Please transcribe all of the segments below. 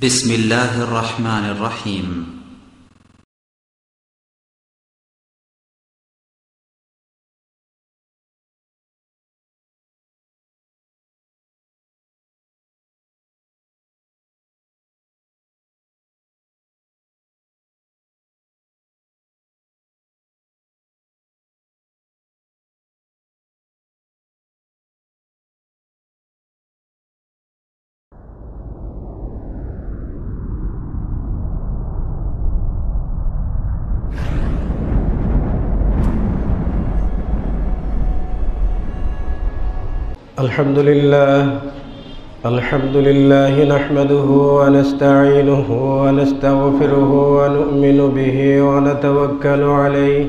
بسم الله الرحمن الرحيم الحمد لله نحمده ونستعينه ونستغفره ونؤمن به ونتوكل عليه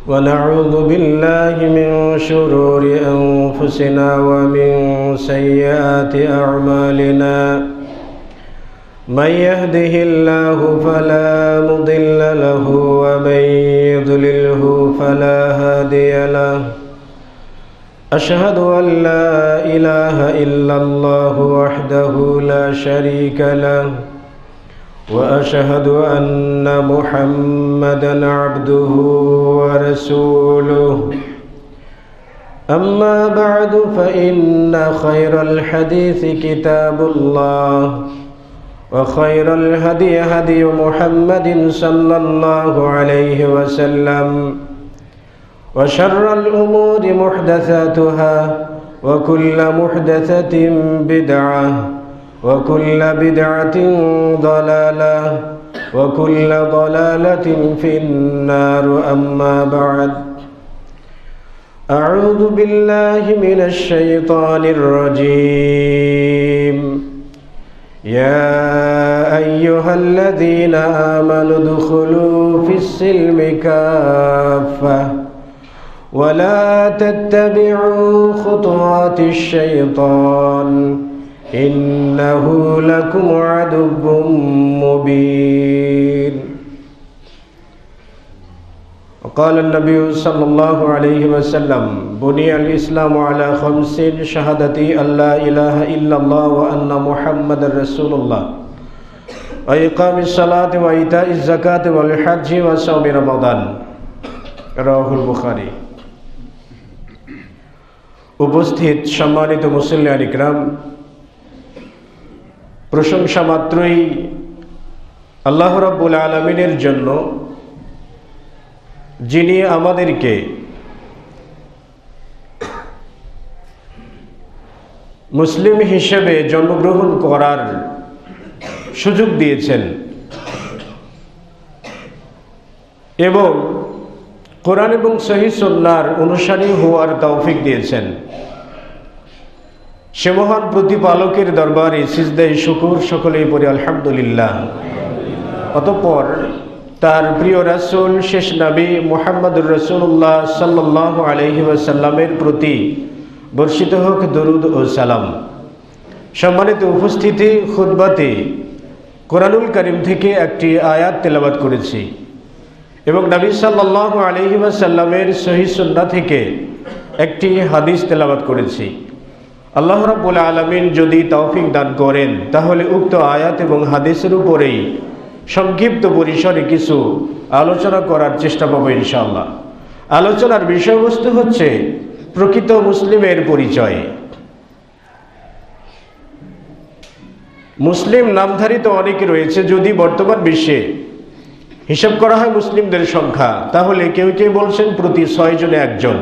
ونعوذ بالله من شرور أنفسنا ومن سيئات أعمالنا من يهده الله فلا مضل له ومن يضلله فلا هادي له أشهد أن لا إله إلا الله وحده لا شريك له وأشهد أن محمدًا عبده ورسوله أما بعد فإن خير الحديث كتاب الله وخير الهدي هدي محمد صلى الله عليه وسلم وشر الأمور محدثاتها وكل محدثة بدعة وكل بدعة ضلالة وكل ضلالة في النار أما بعد أعوذ بالله من الشيطان الرجيم يا أيها الذين آمنوا ادخلوا في السلم كافة ولا تتبعوا خطوات الشيطان إنه لكم عدو مبين وقال النبي صلى الله عليه وسلم بني الإسلام على 5 شهادة أن لا إله إلا الله وأن محمد رسول الله وإقام الصلاة وإيتاء الزكاة والحج وصوم رمضان رواه البخاري। উপস্থিত সম্মানিত মুসল্লিয়ান ইকরাম, প্রশংসা মাত্রই আল্লাহ রাব্বুল আলামিনের জন্য, যিনি আমাদেরকে মুসলিম হিসেবে জন্মগ্রহণ করার সুযোগ দিয়েছেন এবং কোরআন এবং সহিহ সুন্নাহর অনুসারী হওয়ার তৌফিক দিয়েছেন। সে মহান প্রতিপালকের দরবারে সিজদায়ে শুকর সকলেই পড়ি আলহামদুলিল্লাহ। অতঃপর তার প্রিয় রাসূল শেষ নবী মুহাম্মদুর রাসূলুল্লাহ সাল্লাল্লাহু আলাইহি ওয়াসাল্লামের প্রতি বর্ষিত হোক দরুদ ও সালাম। সম্মানিত উপস্থিতি, খুতবাতে কোরআনুল কারীম থেকে একটি আয়াত তেলাওয়াত করেছি এবং নবী সাল্লাল্লাহু আলাইহি ওয়াসাল্লামের সহিহ সুন্নাহ থেকে একটি হাদিস তেলাওয়াত করেছি। আল্লাহ রাব্বুল আলামিন যদি তৌফিক দান করেন তাহলে উক্ত আয়াত এবং হাদিসের উপরেই সংক্ষিপ্ত পরিসরে কিছু আলোচনা করার চেষ্টা করব ইনশাআল্লাহ। আলোচনার বিষয়বস্তু হচ্ছে প্রকৃত মুসলিমের পরিচয়। মুসলিম নামধারী তো অনেকে রয়েছে, যদি বর্তমান বিশ্বে হিসাব করা হয় মুসলিমদের সংখ্যা, তাহলে কেউ কেউ বলছেন প্রতি 6 জনে একজন,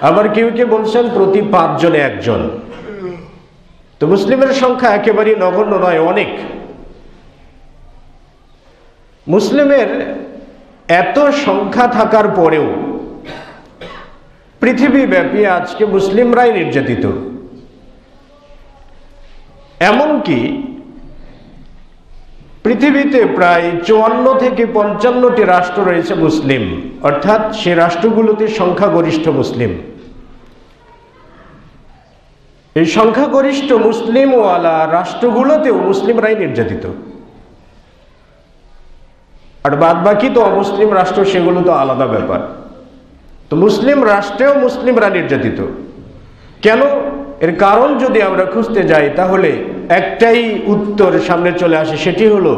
আবার কেউ কেউ বলছেন প্রতি 5 জনে একজন। তো মুসলিমের সংখ্যা একেবারেই নগণ্য নয়, অনেক। মুসলিমের এত সংখ্যা থাকার পরেও পৃথিবীব্যাপী আজকে মুসলিমরাই নির্যাতিত। এমনকি পৃথিবীতে প্রায় 54 থেকে 55টি রাষ্ট্র রয়েছে মুসলিম, অর্থাৎ সে রাষ্ট্রগুলোতে সংখ্যাগরিষ্ঠ মুসলিম। এই সংখ্যাগরিষ্ঠ মুসলিমওয়ালা রাষ্ট্রগুলোতেও মুসলিমরাই নির্যাতিত, আর বাদ বাকি তো অমুসলিম রাষ্ট্র, সেগুলো তো আলাদা ব্যাপার। তো মুসলিম রাষ্ট্রেও মুসলিমরা নির্যাতিত। কেন? এর কারণ যদি আমরা খুঁজতে যাই তাহলে একটাই উত্তর সামনে চলে আসে, সেটি হলো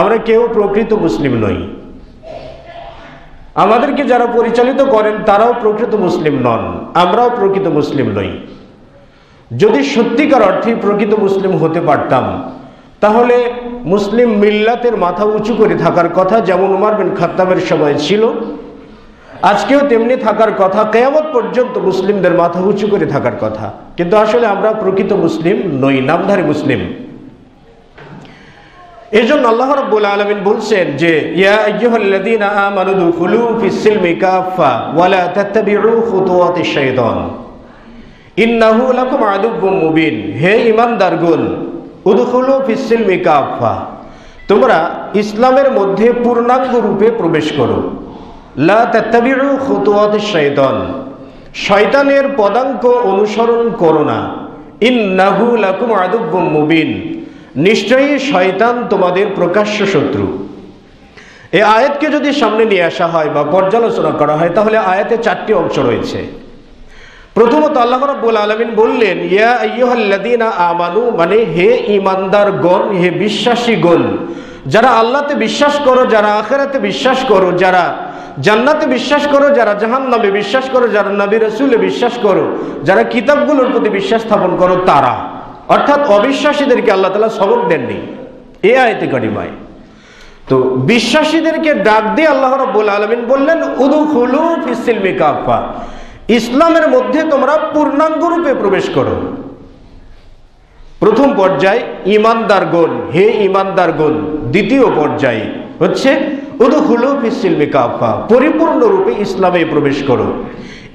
আমরা কেউ প্রকৃত মুসলিম নই। আমাদেরকে যারা পরিচালিত করেন তারাও প্রকৃত মুসলিম নন, আমরাও প্রকৃত মুসলিম নই। যদি সত্যিকার অর্থে প্রকৃত মুসলিম হতে পারতাম তাহলে মুসলিম মিল্লাতের মাথা উঁচু করে থাকার কথা, যেমন উমর বিন খাত্তাবের সময় ছিল, আজকেও তেমনি থাকার কথা, কিয়ামত পর্যন্ত মুসলিমদের মাথা উঁচু করে থাকার কথা। কিন্তু আসলে আমরা প্রকৃত মুসলিম নই, নামধারী মুসলিম। এজন্য আল্লাহ রাব্বুল আলামিন বলছেন যে ইয়া আইয়ুহাল্লাযীনা আমানু দুখুলু ফিস-সিলমি কাফা ওয়া লা তাত্তাবিউ খুতুওয়াতিশ শাইতান ইন্নাহু লাকুম আদুউম মুবিন। হে ঈমানদারগণ, উদখুলু ফিস-সিলমি কাফা, তোমরা ইসলামের মধ্যে পূর্ণাঙ্গ রূপে প্রবেশ করো। লা তাত্তাবিউ খুতুওয়াতিশ শাইতান, শয়তানের পদাঙ্ক অনুসরণ করো না। ইন্নাহু লাকুম আদুউম মুবিন, নিশ্চয়ই শয়তান তোমাদের প্রকাশ্য শত্রু। এই আয়াতকে যদি সামনে নিয়ে আসা হয় বা পর্যালোচনা করা হয় তাহলে আয়াতে 4টি অংশ রয়েছে। প্রথমত আল্লাহ রাব্বুল আলামিন বললেন ইয়া আইয়ুহাল্লাযীনা আমানু, মানে হে ঈমানদারগণ, হে বিশ্বাসীগণ, যারা আল্লাহতে বিশ্বাস করো, যারা আখিরাতে বিশ্বাস করো, যারা জান্নাতে বিশ্বাস করো, যারা জাহান্নামে বিশ্বাস করো, যারা নবী রাসূলে বিশ্বাস করো, যারা কিতাবগুলোর প্রতি বিশ্বাস স্থাপন করো, তারা, অর্থাৎ অবিশ্বাসীদেরকে আল্লাহ তাআলা সবক দেননি এই আয়াতে কারিমায়। তো বিশ্বাসীদেরকে ডাক দিয়ে আল্লাহ রাব্বুল আলামিন বললেন উদখুলু ফিস-সিলমি কাফা, ইসলামের মধ্যে তোমরা পূর্ণাঙ্গ রূপে প্রবেশ করো। প্রথম পর্যায় ঈমানদারগণ, হে ঈমানদারগণ। দ্বিতীয় পর্যায় হচ্ছে উদখুলু ফিস-সিলমি কাফা, পরিপূর্ণ রূপে ইসলামে প্রবেশ করো।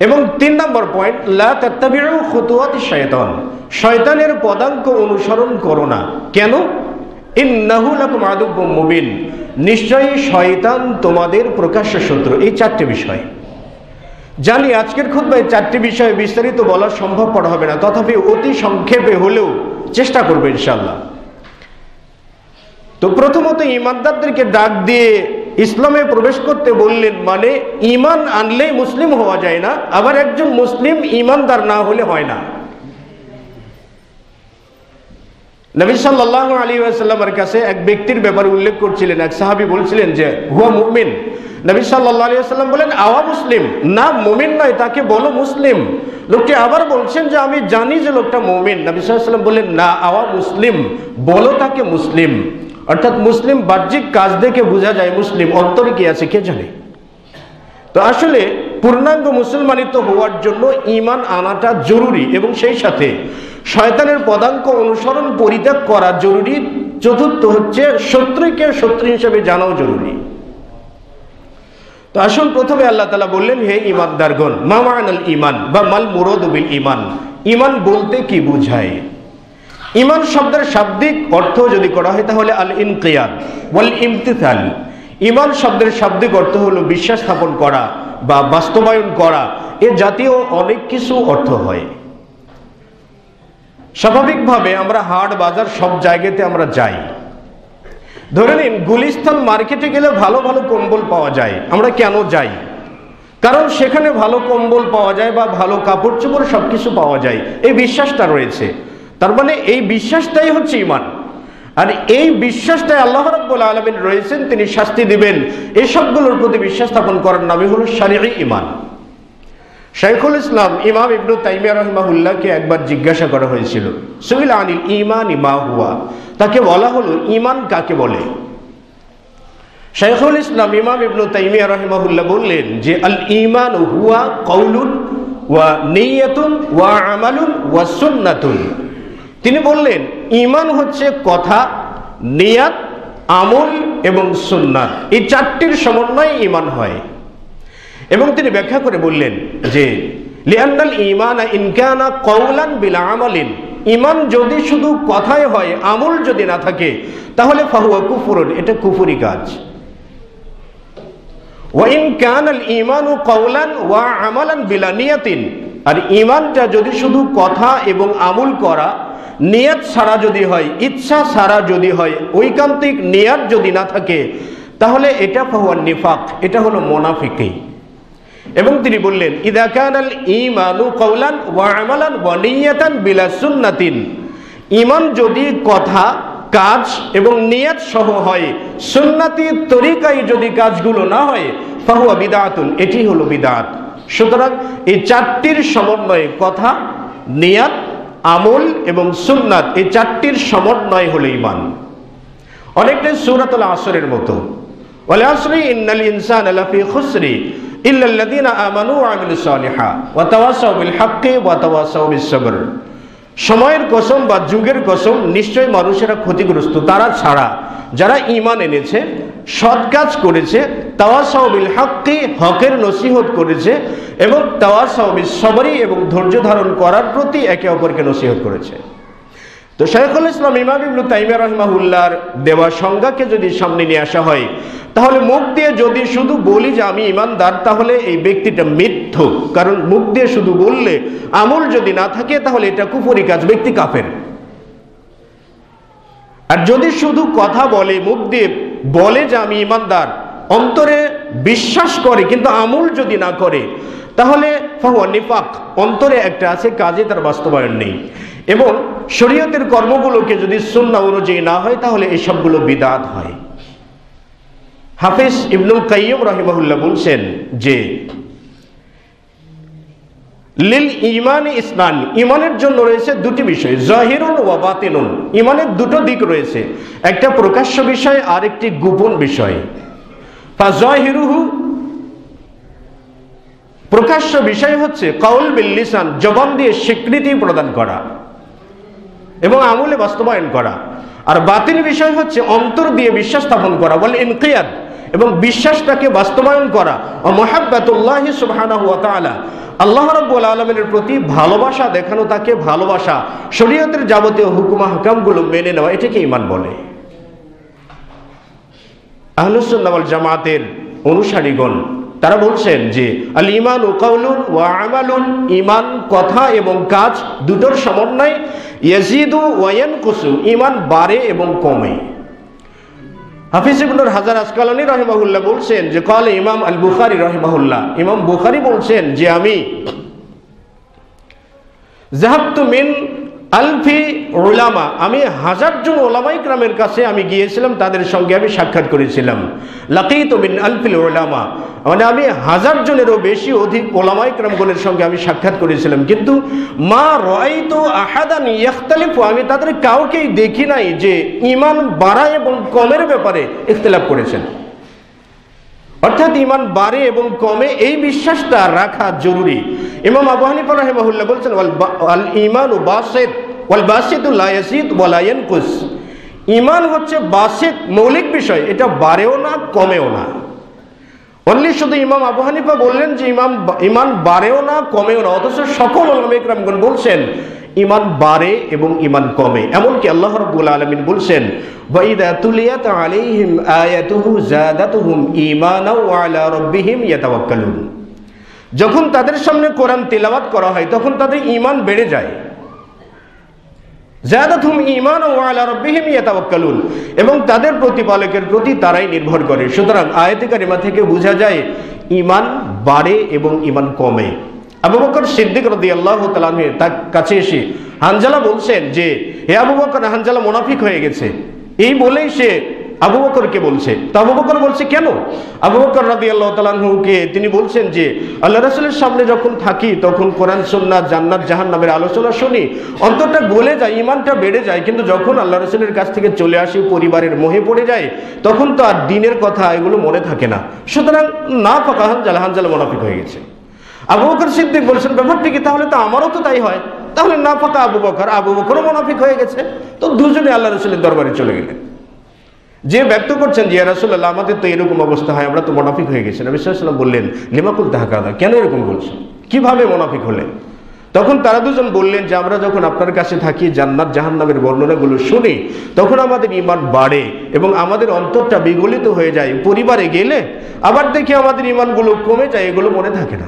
এবং 3 নম্বর পয়েন্ট লা তাত্তাবিউ খুতুওয়াতিশ শাইতান, শয়তানের পদাঙ্ক অনুসরণ করো না। কেন? ইন্নাহু লাকুম আদুউম মুবিন, নিশ্চয়ই শয়তান তোমাদের প্রকাশ্য শত্রু। এই 4টি বিষয় জানি আজকের খুতবায় 4টি বিষয়ে বিস্তারিত বলা সম্ভবপর হবে না, তথাপি অতি সংক্ষেপে হলেও চেষ্টা করবো ইনশাআল্লাহ। তো প্রথমত ঈমানদারদেরকে ডাক দিয়ে ইসলামে প্রবেশ করতে বললেন, মানে ঈমান আনলেই মুসলিম হওয়া যায় না, আবার একজন মুসলিম ঈমানদার না হলে হয় না। নবী সাল্লাল্লাহু আলাইহি ওয়াসাল্লামের কাছে এক ব্যক্তির ব্যাপারে উল্লেখ করছিলেন, এক সাহাবী বলছিলেন যে হুয়া মুমিন। নবী সাল্লাল্লাহু আলাইহি ওয়াসাল্লাম বলেন আওয়া মুসলিম, না মুমিন নয়, তাকে বলো মুসলিম। লোকটি আবার বলছেন যে আমি জানি যে লোকটা মুমিন। নবী সাল্লাল্লাহু আলাইহি ওয়াসাল্লাম বলেন না, আওয়া মুসলিম, বলো তাকে মুসলিম। অর্থাৎ মুসলিম বাহ্যিক কাজ দেখে বোঝা যায়, মুসলিম অন্তরে কি আছে কে জানে। তো আসলে পূর্ণাঙ্গ মুসলমানিত হওয়ার জন্য ঈমান আনাটা জরুরি এবং সেই সাথে শয়তানের পদাঙ্ক অনুসরণ পরিত্যাগ করা জরুরি। চতুর্থ হচ্ছে শত্রুকে শত্রু হিসেবে জানাও জরুরি। তো আসল প্রথমে আল্লাহ তাআলা বললেন হে ঈমানদারগণ, মা মা'নাল ঈমান বা মাল মুরাদু বিল ঈমান, ঈমান বলতে কি বোঝায়? ঈমান শব্দের শাব্দিক অর্থ যদি করা হয় তাহলে আল ইনকিয়াদ ওয়াল ইমতিসাল। ঈমান শব্দের শাব্দিক অর্থ হলো বিশ্বাস স্থাপন করা বা বাস্তবায়ন করা, এ জাতীয় অনেক কিছু অর্থ হয়। স্বাভাবিকভাবে আমরা হাট বাজার সব জায়গাতে আমরা যাই। ধরে নিন গুলিস্তান মার্কেটে গেলে ভালো ভালো কম্বল পাওয়া যায়। আমরা কেন যাই? কারণ সেখানে ভালো কম্বল পাওয়া যায় বা ভালো কাপড় চোপড় সবকিছু পাওয়া যায়, এই বিশ্বাসটা রয়েছে। তার মানে এই বিশ্বাসটাই হচ্ছে ঈমান। আর এই বিশ্বাসটাই আল্লাহ রাব্বুল আলামিন রয়েছেন, তিনি শাস্তি দিবেন, এই সবগুলোর প্রতি বিশ্বাস স্থাপন করার নামই হলো শারঈ ঈমান। শাইখুল ইসলাম ইমাম ইবনে তাইমিয়া রাহিমাহুল্লাহকে একবার জিজ্ঞাসা করা হয়েছিল, সুইল আনিল ঈমান মা হুয়া, তাকে বলা হলো ঈমান কাকে বলে? শাইখুল ইসলাম ইমাম ইবনে তাইমিয়া রাহিমাহুল্লাহ বললেন যে আল ঈমান হুয়া কওলুন ওয়া নিয়াতুন ওয়া আমালুন ওয়া সুন্নাতুন। তিনি বললেন ঈমান হচ্ছে কথা, নিয়াত, আমল এবং সুন্নাত, এই 4টির সমন্বয়ে ঈমান হয়। এবং তিনি ব্যাখ্যা করে বললেন যে লিআন্নাল ঈমান ইন কানা কওলান বিলা আমালিন, ঈমান যদি শুধু কথায় হয়, আমল যদি না থাকে, তাহলে ফাহুয়া কুফরুন, এটা কুফরি কাজ। ওয়া ইন কানাল ঈমানু কওলান ওয়া আমালান বিলা নিয়াতিন, আর ঈমানটা যদি শুধু কথা এবং আমল করা, নিয়াত ছাড়া যদি হয়, ইচ্ছা ছাড়া যদি হয়, ঐকান্তিক নিয়াত যদি না থাকে, তাহলে এটা ফাহুয়া নিফাক, এটা হলো মুনাফিকি। এবং তিনি বললেন ইদা কানাল ঈমানু কওলান ওয়া আমালান ওয়া নিয়াতান বিলা সুন্নাতিন, ঈমান যদি কথা, কাজ এবং নিয়ত সহ হয়, সুন্নতি তরিকায় যদি কাজগুলো না হয়, ফাহুয়া বিদআতুন, এটি হলো বিদআত। সুতরাং এই চারটির সমন্বয়ে কথা, নিয়ত, আমল এবং সুন্নাত, এই চারটির সমন্বয় হলো ঈমান। অনেকটাই সূরাতুল আসরের মতো, ওয়াল আসরি ইন্নাল ইনসানা লাফি খুসরি ইল্লাল্লাযীনা আমানু ওয়া আমিলুস সালিহাত ওয়া তাওয়াসাউ বিল হাক্কি ওয়া তাওয়াসাউ বিস সবর। সময়ের কসম বা যুগের কসম, নিশ্চয় মানুষেরা ক্ষতিগ্রস্ত তারা ছাড়া যারা ঈমান এনেছে, সৎ কাজ করেছে, তাওয়াসাউ বিল হাক্কি, হকের নসিহত করেছে, এবং তাওয়াসাউ বিস সবরি, এবং ধৈর্য ধারণ করার প্রতি একে অপরকে নসিহত করেছে। তো শাইখুল ইসলাম ইমাম ইবনে তাইমিয়া রাহিমাহুল্লাহর দেওয়া সংজ্ঞাকে যদি সামনে নিয়ে আসা হয়, তাহলে মুখ দিয়ে যদি শুধু বলি যে আমি ঈমানদার, তাহলে এই ব্যক্তিটা মিথ্যুক। কারণ মুখ দিয়ে শুধু বললে আমল যদি না থাকে, তাহলে এটা কুফরি কাজ, ব্যক্তি কাফের। আর যদি শুধু কথা বলে, মুখ দিয়ে বলে যে আমি ঈমানদার, অন্তরে বিশ্বাস করে কিন্তু আমল যদি না করে, তাহলে ফাহুয়া নিফাক, অন্তরে একটা আছে, কাজে তার বাস্তবায়ন নেই। এবং শরীয়তের কর্মগুলোকে যদি সুন্নাহ অনুযায়ী না হয়, তাহলে এই সবগুলো বিদআত হয়। হাফেজ ইবনুল কাইয়্যিম রাহিমাহুল্লাহ বলছেন যে লিল ঈমানি ইসনান, ঈমানের জন্য রয়েছে দুটি বিষয়, যাহিরুন ওয়া বাতিনুন। ঈমানের দুটো দিক রয়েছে, একটা প্রকাশ্য বিষয় আর একটি গোপন বিষয়। ফাযাহিরুহু, প্রকাশ্য বিষয় হচ্ছে কাউল বিল লিসান, জবান দিয়ে স্বীকৃতি প্রদান করা এবং আমলে বাস্তবায়ন করা। আর বাতিল বিষয় হচ্ছে অন্তর দিয়ে বিশ্বাস স্থাপন করা, বল ইনকিয়াদ, এবং বিশ্বাসটাকে বাস্তবায়ন করা। ও মুহাব্বাতুল্লাহি সুবহানাহু ওয়া তাআলা, আল্লাহ রাব্বুল আলামিনের প্রতি ভালোবাসা দেখানো, তাকে ভালোবাসা, শরীয়তের যাবতীয় হুকুম আহকামগুলো মেনে নেওয়া, এটাকে ঈমান বলে। আহলুস সুন্নাহ ওয়াল জামাতের অনুসারীগণ তারা বলছেন যে আল ঈমানু কাউলুন ওয়া আমালুন, ঈমান কথা এবং কাজ দুটোর সমন্বয়। ইয়াজিদু ওয়া ইয়ানকুসু, ঈমান বাড়ে এবং কমে। হাফিজ ইবনে হাজার আসকালানী রাহিমাহুল্লাহ বলছেন যে ক্বালা ইমাম আল বুখারী রাহিমাহুল্লাহ, ইমাম বুখারী বলছেন যে আমি যাহাবতু মিন আলফি উলামা, আমি 1000 জন উলামায়ে কেরামের কাছে আমি গিয়েছিলাম, তাদের সঙ্গে আমি সাক্ষাৎ করেছিলাম। লাকিতু মিন আলফিল উলামা, মানে আমি 1000 জনেরও বেশি অধিক উলামায়ে কেরামগণের সঙ্গে আমি সাক্ষাৎ করেছিলাম, কিন্তু মা রাআইতু আহাদান ইখতালিফু, আমি তাদের কাউকেই দেখি নাই যে ঈমান বাড়া এবং কমের ব্যাপারে ইখতিলাফ করেছেন। অর্থাৎ ঈমান বাড়ে এবং কমে এই বিশ্বাসটা রাখা জরুরি। ইমাম আবু হানিফা রাহিমাহুল্লাহ বলছেন আল ঈমানু বাসিত ওয়াল বাসিতু লা ইয়াজিদ ওয়া লা ইয়ানকুস, ঈমান হচ্ছে বাসিত, মৌলিক বিষয়, এটা বাড়েও না কমেও না। অনলি শুধু ইমাম আবু হানিফা বললেন যে ঈমান বাড়েও না কমেও না, অথচ সকল উলামায়ে কেরামগণ বলছেন ঈমান বাড়ে এবং ঈমান কমে। এমনকি আল্লাহ রাব্বুল আলামিন বলছেন ওয়া ইযা তুলিয়াত আলাইহিম আয়াতুহু যাদাতুহুম ঈমানাও ওয়া আলা রাব্বিহিম ইয়াতাওয়াক্কালুন, যখন তাদের সামনে কোরআন তিলাওয়াত করা হয় তখন তাদের ঈমান বেড়ে যায়। যাদাতুহুম ঈমানাও ওয়া আলা রাব্বিহিম ইয়াতাওয়াক্কালুন, এবং তাদের প্রতিপালকের প্রতি তারাই নির্ভর করে। সুতরাং আয়াতে কারিমা থেকে বোঝা যায় ঈমান বাড়ে এবং ঈমান কমে। আবু বকর সিদ্দিক রাদিয়াল্লাহু তাআলা আনহু তার কাছে এসে হানজালা বলছেন যে হে আবু বকর, হানজালা মুনাফিক হয়ে গেছে, এই বলেই সে আবু বকরকে বলছে। তো আবু বকর বলছে কেন? আবু বকর রাদিয়াল্লাহু তাআলা আনহুকে তিনি বলছেন যে আল্লাহ রাসূলের সামনে যখন থাকি তখন কোরআন সুন্নাহ, জান্নাত জাহান্নামের আলোচনা শুনি, অন্তরটা গলে যায়, ঈমানটা বেড়ে যায়, কিন্তু যখন আল্লাহ রাসূলের কাছ থেকে চলে আসি, পরিবারের মোহে পড়ে যায়, তখন তো আর দ্বীনের কথা এগুলো মনে থাকে না। সুতরাং না ফাঁকা হানজালা মুনাফিক হয়ে গেছে। আবু বকর সিদ্দিক বলছেন ব্যাপারটা কি, তাহলে তো আমারও তো তাই হয়, তাহলে না ফাঁকা আবু বকরও মুনাফিক হয়ে গেছে। তো দুজনে আল্লাহ রাসূলের দরবারে চলে গেলেন। যে ব্যক্ত করছেন যে ইয়া রাসূলুল্লাহ, আমাদের তো এরকম অবস্থা হয়, আমরা তো মুনাফিক হয়ে গেছি। নবী সাল্লাল্লাহু আলাইহি ওয়াসাল্লাম বললেন লিমা কুলতা হাকাযা, কেন এরকম বলছো, কিভাবে মুনাফিক হলেন? তখন তারা দুজন বললেন যে আমরা যখন আপনার কাছে থাকি, জান্নাত জাহান্নামের বর্ণনাগুলো শুনি, তখন আমাদের ঈমান বাড়ে এবং আমাদের অন্তরটা বিগলিত হয়ে যায়। পরিবারে গেলে আবার দেখি আমাদের ঈমানগুলো কমে যায়, এগুলো মনে থাকে না।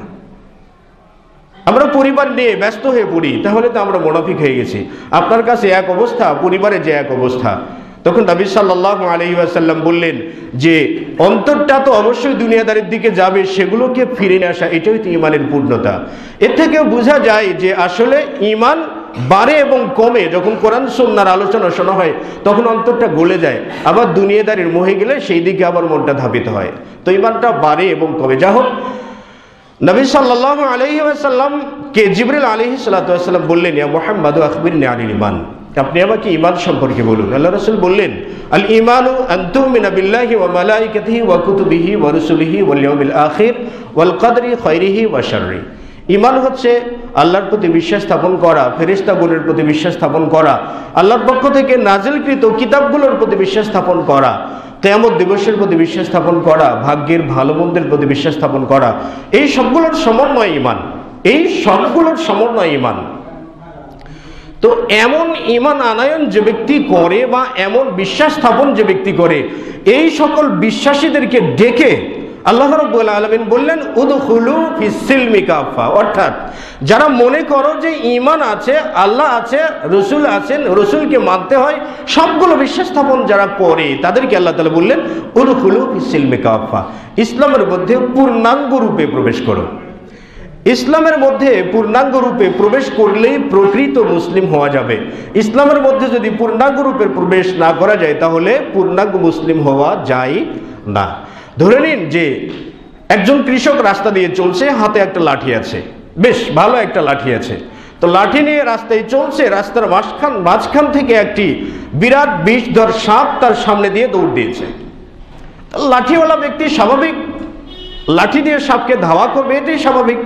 আমরা পরিবার নিয়ে ব্যস্ত হয়ে পড়ি, তাহলে তো আমরা মুনাফিক হয়ে গেছি। আপনার কাছে এক অবস্থা, পরিবারে যে এক অবস্থা। তখন নবী সাল্লাল্লাহু আলাইহি ওয়াসাল্লাম বললেন যে অন্তরটা তো অবশ্যই দুনিয়াদারির দিকে যাবে, সেগুলোকে ফিরে নিয়ে আসা, এটাই তো ইমানের পূর্ণতা। এর থেকেও বোঝা যায় যে আসলে ইমান বাড়ে এবং কমে। যখন কোরআন সুন্নাহর আলোচনা শোনা হয় তখন অন্তরটা গলে যায়, আবার দুনিয়াদারির মোহে গেলে সেই দিকে আবার মনটা ধাবিত হয়। তো ইমানটা বাড়ে এবং কমে। যা হোক, নবী সাল্লাল্লাহু আলাইহি ওয়াসাল্লাম কে জিবরিল আলাইহিস সালাতু ওয়াসসালাম বললেন, ইয়া মুহাম্মাদু আখবিরনি আনিল ঈমান, আপনি আমাকে ঈমান সম্পর্কে বলুন। আল্লাহ রাসূল বললেন, আল ঈমানু আন তুমিনা বিল্লাহি ওয়া মালাইকাতিহি ওয়া কুতুবিহি ওয়া রুসুলিহি ওয়াল ইয়াউমিল আখির ওয়াল কদরি খাইরিহি ওয়া শাররি। ঈমান হচ্ছে আল্লাহর প্রতি বিশ্বাস স্থাপন করা, ফেরেশতাগণের প্রতি বিশ্বাস স্থাপন করা, আল্লাহর পক্ষ থেকে নাজিলকৃত কিতাবগুলোর প্রতি বিশ্বাস স্থাপন করা, কিয়ামত দিবসের প্রতি বিশ্বাস স্থাপন করা, ভাগ্যের ভালো মন্দের প্রতি বিশ্বাস স্থাপন করা। এই সবগুলোর সমন্বয় ঈমান, এই সবগুলোর সমন্বয় ঈমান। তো এমন ঈমান আনয়ন যে ব্যক্তি করে বা এমন বিশ্বাস স্থাপন যে ব্যক্তি করে, এই সকল বিশ্বাসীদেরকে ডেকে আল্লাহ রাব্বুল আলামিন বললেন, উদখুলু ফিস সিলমি কাফা। অর্থাৎ যারা মনে করো যে ঈমান আছে, আল্লাহ আছে, রসুল আছেন, রসুলকে মানতে হয়, সবগুলো বিশ্বাস স্থাপন যারা করে তাদেরকে আল্লাহ তাআলা বললেন, উদখুলু ফিস সিলমি কাফা, ইসলামের মধ্যে পূর্ণাঙ্গ রূপে প্রবেশ করো। ইসলামের মধ্যে পূর্ণাঙ্গ রূপে প্রবেশ করলেই প্রকৃত মুসলিম হওয়া যাবে। ইসলামের মধ্যে যদি পূর্ণাঙ্গ রূপে প্রবেশ না করা যায় তাহলে পূর্ণাঙ্গ মুসলিম হওয়া যায় না। ধরে নিন যে একজন কৃষক রাস্তা দিয়ে চলছে, হাতে একটা লাঠি আছে, বেশ ভালো একটা লাঠি আছে। তো লাঠি নিয়ে রাস্তায় চলছে, রাস্তার মাঝখান থেকে একটি বিরাট বিষধর সাপ তার সামনে দিয়ে দৌড় দিয়েছে। লাঠিওয়ালা ব্যক্তি স্বাভাবিক লাঠি দিয়ে সাপকে ধাওয়া করবে, এটাই স্বাভাবিক।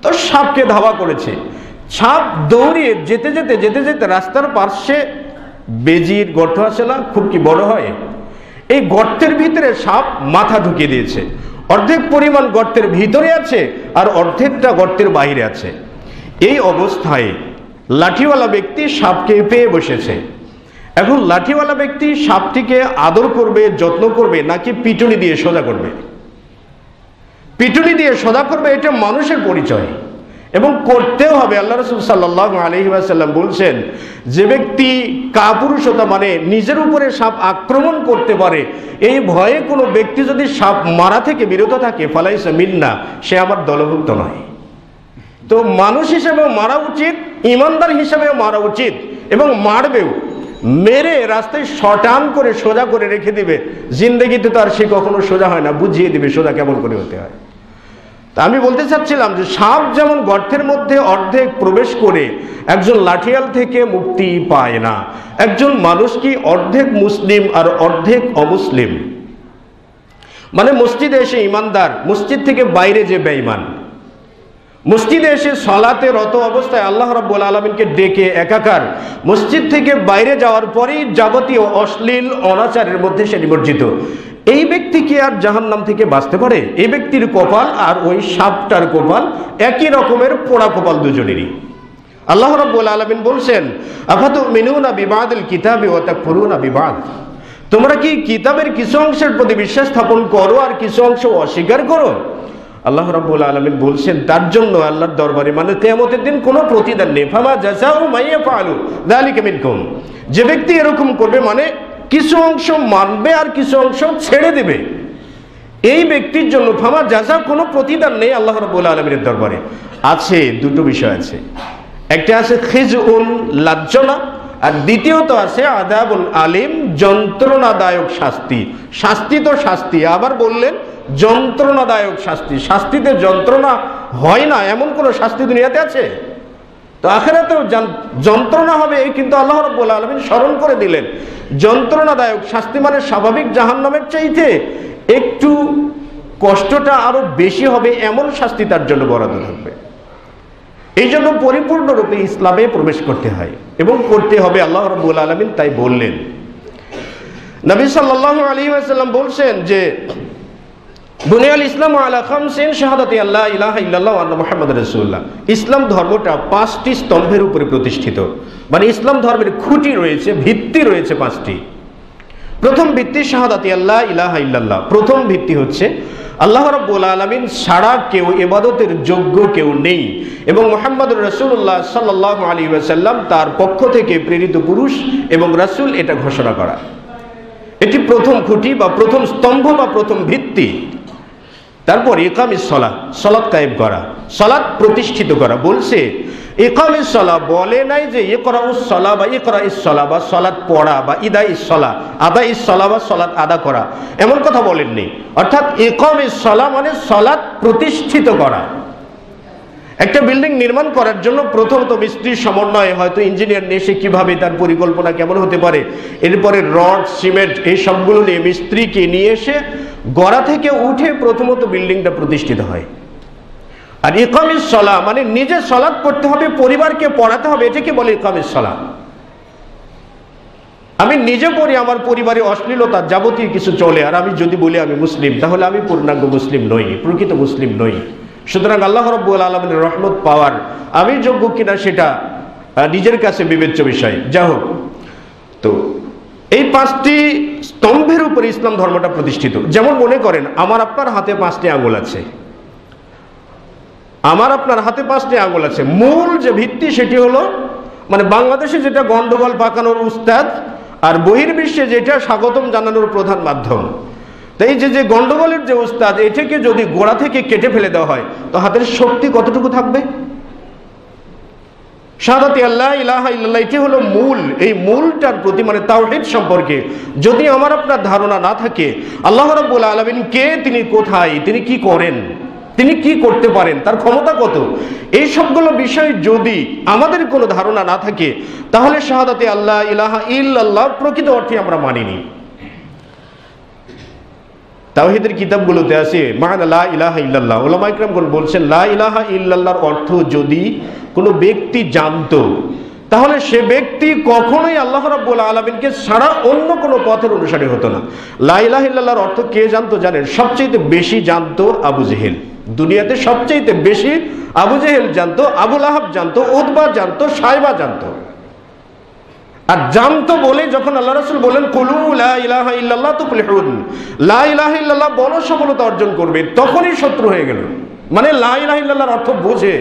তো সাপকে ধাওয়া করেছে, সাপ দৌড়িয়ে যেতে যেতে যেতে যেতে রাস্তার পার্শ্বে বেজির গর্ত আছে না, খুব কি বড় হয়, এই গর্তের ভিতরে সাপ মাথা ঢুকিয়ে দিয়েছে। অর্ধেক পরিমাণ গর্তের ভিতরে আছে আর অর্ধেকটা গর্তের বাইরে আছে। এই অবস্থায় লাঠিওয়ালা ব্যক্তি সাপকে পেয়ে বসেছে। এখন লাঠিওয়ালা ব্যক্তি সাপটিকে আদর করবে, যত্ন করবে, নাকি পিটুনি দিয়ে সোজা করবে? পিটুনি দিয়ে সোজা করবে, এটা মানুষের পরিচয় এবং করতেও হবে। আল্লাহ রাসূল সাল্লাল্লাহু আলাইহি ওয়াসাল্লাম বলছেন, যে ব্যক্তি কাপুরুষতা মানে নিজের উপরে সাপ আক্রমণ করতে পারে, এই ভয়ে কোনো ব্যক্তি যদি সাপ মারা থেকে বিরত থাকে, ফালাইসা মিন্না, সে আমার দলভুক্ত নয়। তো মানুষ হিসেবেও মারা উচিত, ইমানদার হিসেবেও মারা উচিত, এবং মারবেও। মেরে রাস্তায় শটান করে সোজা করে রেখে দিবে, জিন্দেগিতে তো আর সে কখনো সোজা হয় না, বুঝিয়ে দিবে সোজা কেমন করে হতে হয়। তা আমি বলতে চাচ্ছিলাম যে সাপ যেমন গর্তের মধ্যে অর্ধেক প্রবেশ করে একজন লাঠিয়াল থেকে মুক্তি পায় না, একজন মানুষ কি অর্ধেক মুসলিম আর অর্ধেক অমুসলিম। মানে মসজিদে এসে ইমানদার, মসজিদ থেকে বাইরে যে বেঈমান। মসজিদে এসে সালাতে রত অবস্থায় আল্লাহ রাব্বুল আলামিনকে ডেকে একাকার, মসজিদ থেকে বাইরে যাওয়ার পরেই যাবতীয় অশ্লীল অনাচারের মধ্যে সে নিমজ্জিত। এই ব্যক্তি কি আর জাহান্নাম থেকে বাঁচতে পারে? এই ব্যক্তির কপাল আর ওই সাপটার কপাল একই রকমের, পোড়া কপাল দুজনেরই। আল্লাহ রাব্বুল আলামিন বলছেন, আফাতুমিনুনা বিবাদিল কিতাবি ওয়া তাকফুরুনা বিবাদ, তোমরা কি কিতাবের কিছু অংশের প্রতি বিশ্বাস স্থাপন করো আর কিছু অংশ অস্বীকার করো? আল্লাহ রাব্বুল আলামিন বলছেন তার জন্য আল্লাহর দরবারে মানে কিয়ামতের দিন কোনো প্রতিদান নেই। ফামা জাযাউ মাইয়াফআলু যালিকা মিনকুম, যে ব্যক্তি এরকম করবে মানে কিছু অংশ মানবে আর কিছু অংশ ছেড়ে দেবে, এই ব্যক্তির জন্য ফামা জাযা, কোনো প্রতিদান নেই আল্লাহ রাব্বুল আলামিনের দরবারে। আছে দুটো বিষয় আছে, একটা আছে খিজউন, লাজ্জনা, আর দ্বিতীয়ত আছে আযাবুল আলিম, যন্ত্রণাদায়ক শাস্তি। শাস্তি তো শাস্তি, আবার বললেন যন্ত্রণাদায়ক শাস্তি। শাস্তিতে যন্ত্রণা হয় না এমন কোন শাস্তি দুনিয়াতে আছে? তো আখিরাতেও যন্ত্রণা হবে, কিন্তু আল্লাহ রাব্বুল আলামিন স্মরণ করে দিলেন যন্ত্রণাদায়ক শাস্তি মানে স্বাভাবিক জাহান্নামের চাইতে একটু কষ্টটা আরো বেশি হবে, এমন শাস্তি তার জন্য বরাদ্দ থাকবে। এই জন্য পরিপূর্ণরূপে ইসলামে প্রবেশ করতে হয় এবং করতে হবে, আল্লাহ রাব্বুল আলামিন তাই বললেন। নবী সাল্লাল্লাহু আলাইহি ওয়াসাল্লাম বলছেন যে বুনিয়াল ইসলাম আলা খামসিন শাহাদাতি আল্লা ইলাহা ইল্লাল্লাহ ওয়া আন্না মুহাম্মাদুর রাসূলুল্লাহ। ইসলাম ধর্মটা 5টি স্তম্ভের উপরে প্রতিষ্ঠিত, মানে ইসলাম ধর্মের খুঁটি রয়েছে, ভিত্তি রয়েছে 5টি। প্রথম ভিত্তি শাহাদাতি আল্লা ইলাহা ইল্লাল্লাহ। প্রথম ভিত্তি হচ্ছে আল্লাহ রাব্বুল আলামিন ছাড়া কেউ ইবাদতের যোগ্য কেউ নেই এবং মুহাম্মাদুর রাসূলুল্লাহ সাল্লাল্লাহু আলাইহি ওয়াসাল্লাম তার পক্ষ থেকে প্রেরিত পুরুষ এবং রাসূল, এটা ঘোষণা করা। এটি প্রথম খুঁটি বা প্রথম স্তম্ভ বা প্রথম ভিত্তি। তারপর ইকামিস সালাত, সালাত কায়েম করা, সালাত প্রতিষ্ঠিত করা। বলছে ইকামিস সালাত, বলে নাই যে ইকরাউস সালাহ বা ইকরাইস সালাহ বা সালাত পড়া বা ইদাইস সালাহ, আদাইস সালাহ বা সালাত আদা করা, এমন কথা বলেননি। অর্থাৎ ইকামিস সালাহ মানে সালাত প্রতিষ্ঠিত করা। একটা বিল্ডিং নির্মাণ করার জন্য প্রথমত মিস্ত্রির সমন্বয়ে, হয়তো ইঞ্জিনিয়ার নিয়ে এসে কীভাবে তার পরিকল্পনা কেমন হতে পারে, এরপরে রড সিমেন্ট এই সবগুলো নিয়ে মিস্ত্রিকে নিয়ে এসে গড়া থেকে উঠে প্রথমত বিল্ডিংটা প্রতিষ্ঠিত হয়। আর ইকামিস সালাহ মানে নিজে সালাত পড়তে হবে, পরিবারকে পড়াতে হবে, এটাকে বলে ইকামিস সালাহ। আমি নিজে পড়ি, আমার পরিবারে অশ্লীলতা যাবতীয় কিছু চলে, আর আমি যদি বলি আমি মুসলিম, তাহলে আমি পূর্ণাঙ্গ মুসলিম নই, প্রকৃত মুসলিম নই। সুতরাং আল্লাহ রাব্বুল আলামিনের রহমত পাওয়ার আমি যোগ্য কিনা সেটা নিজের কাছে বিবেচ্য বিষয়। যা হোক, তো এই 5টি স্তম্ভের উপরে ইসলাম ধর্মটা প্রতিষ্ঠিত। যেমন মনে করেন আমার আপনার হাতে 5টি আঙ্গুল আছে, আমার আপনার হাতে 5টি আঙ্গুল আছে। মূল যে ভিত্তি সেটি হলো, মানে বাংলাদেশে যেটা গন্ডগোল পাকানোর উস্তাদ, আর বহির্বিশ্বে যেটা স্বাগতম জানানোর প্রধান মাধ্যম। তাই যে গন্ডগোলের যে উস্তাদ, এটাকে যদি গোড়া থেকে কেটে ফেলে দেওয়া হয়, তো হাতের শক্তি কতটুকু থাকবে? শাহাদাতে আল্লাহ ইলাহা ইল্লাল্লাহ, এটি হলো মূল। এই মূলটার প্রতি মানে তাওহীদ সম্পর্কে যদি আমার আপনার ধারণা না থাকে, আল্লাহ রাব্বুল আলামিন কে, তিনি কোথায়, তিনি কি করেন, তিনি কি করতে পারেন, তার ক্ষমতা কত, এই সবগুলো বিষয় যদি আমাদের কোনো ধারণা না থাকে, তাহলে শাহাদাতে আল্লাহ ইলাহা ইল্লাল্লাহ প্রকৃত অর্থে আমরা মানিনি। তাওহীদের কিতাবগুলোতে আছে মা'না লা ইলাহা ইল্লাল্লাহ। উলামা ইকরামগণ বলছেন লা ইলাহা ইল্লাল্লাহর অর্থ যদি কোনো ব্যক্তি জানতো, তাহলে সে ব্যক্তি কখনোই আল্লাহ রাব্বুল আলামিনকে ছাড়া অন্য কোনো পথের অনুসারী হতো না। লা ইলাহা ইল্লাল্লাহর অর্থ কে জানতো জানেন? সবচেয়ে বেশি জানতো আবু জেহেল। দুনিয়াতে সবচেয়ে বেশি আবু জেহেল জানতো, আবু লাহাব জানতো, উতবা জানতো, সাইবা জানতো। আর জানতো বলে যখন আল্লাহ রাসূল বলেন কুলু লা ইলাহা ইল্লাল্লাহ তুফলিহুন, লা ইলাহা ইল্লাল্লাহ বলো সফলতা অর্জন করবে, তখনই শত্রু হয়ে গেল। মানে লা ইলাহা ইল্লাল্লাহর অর্থ বোঝে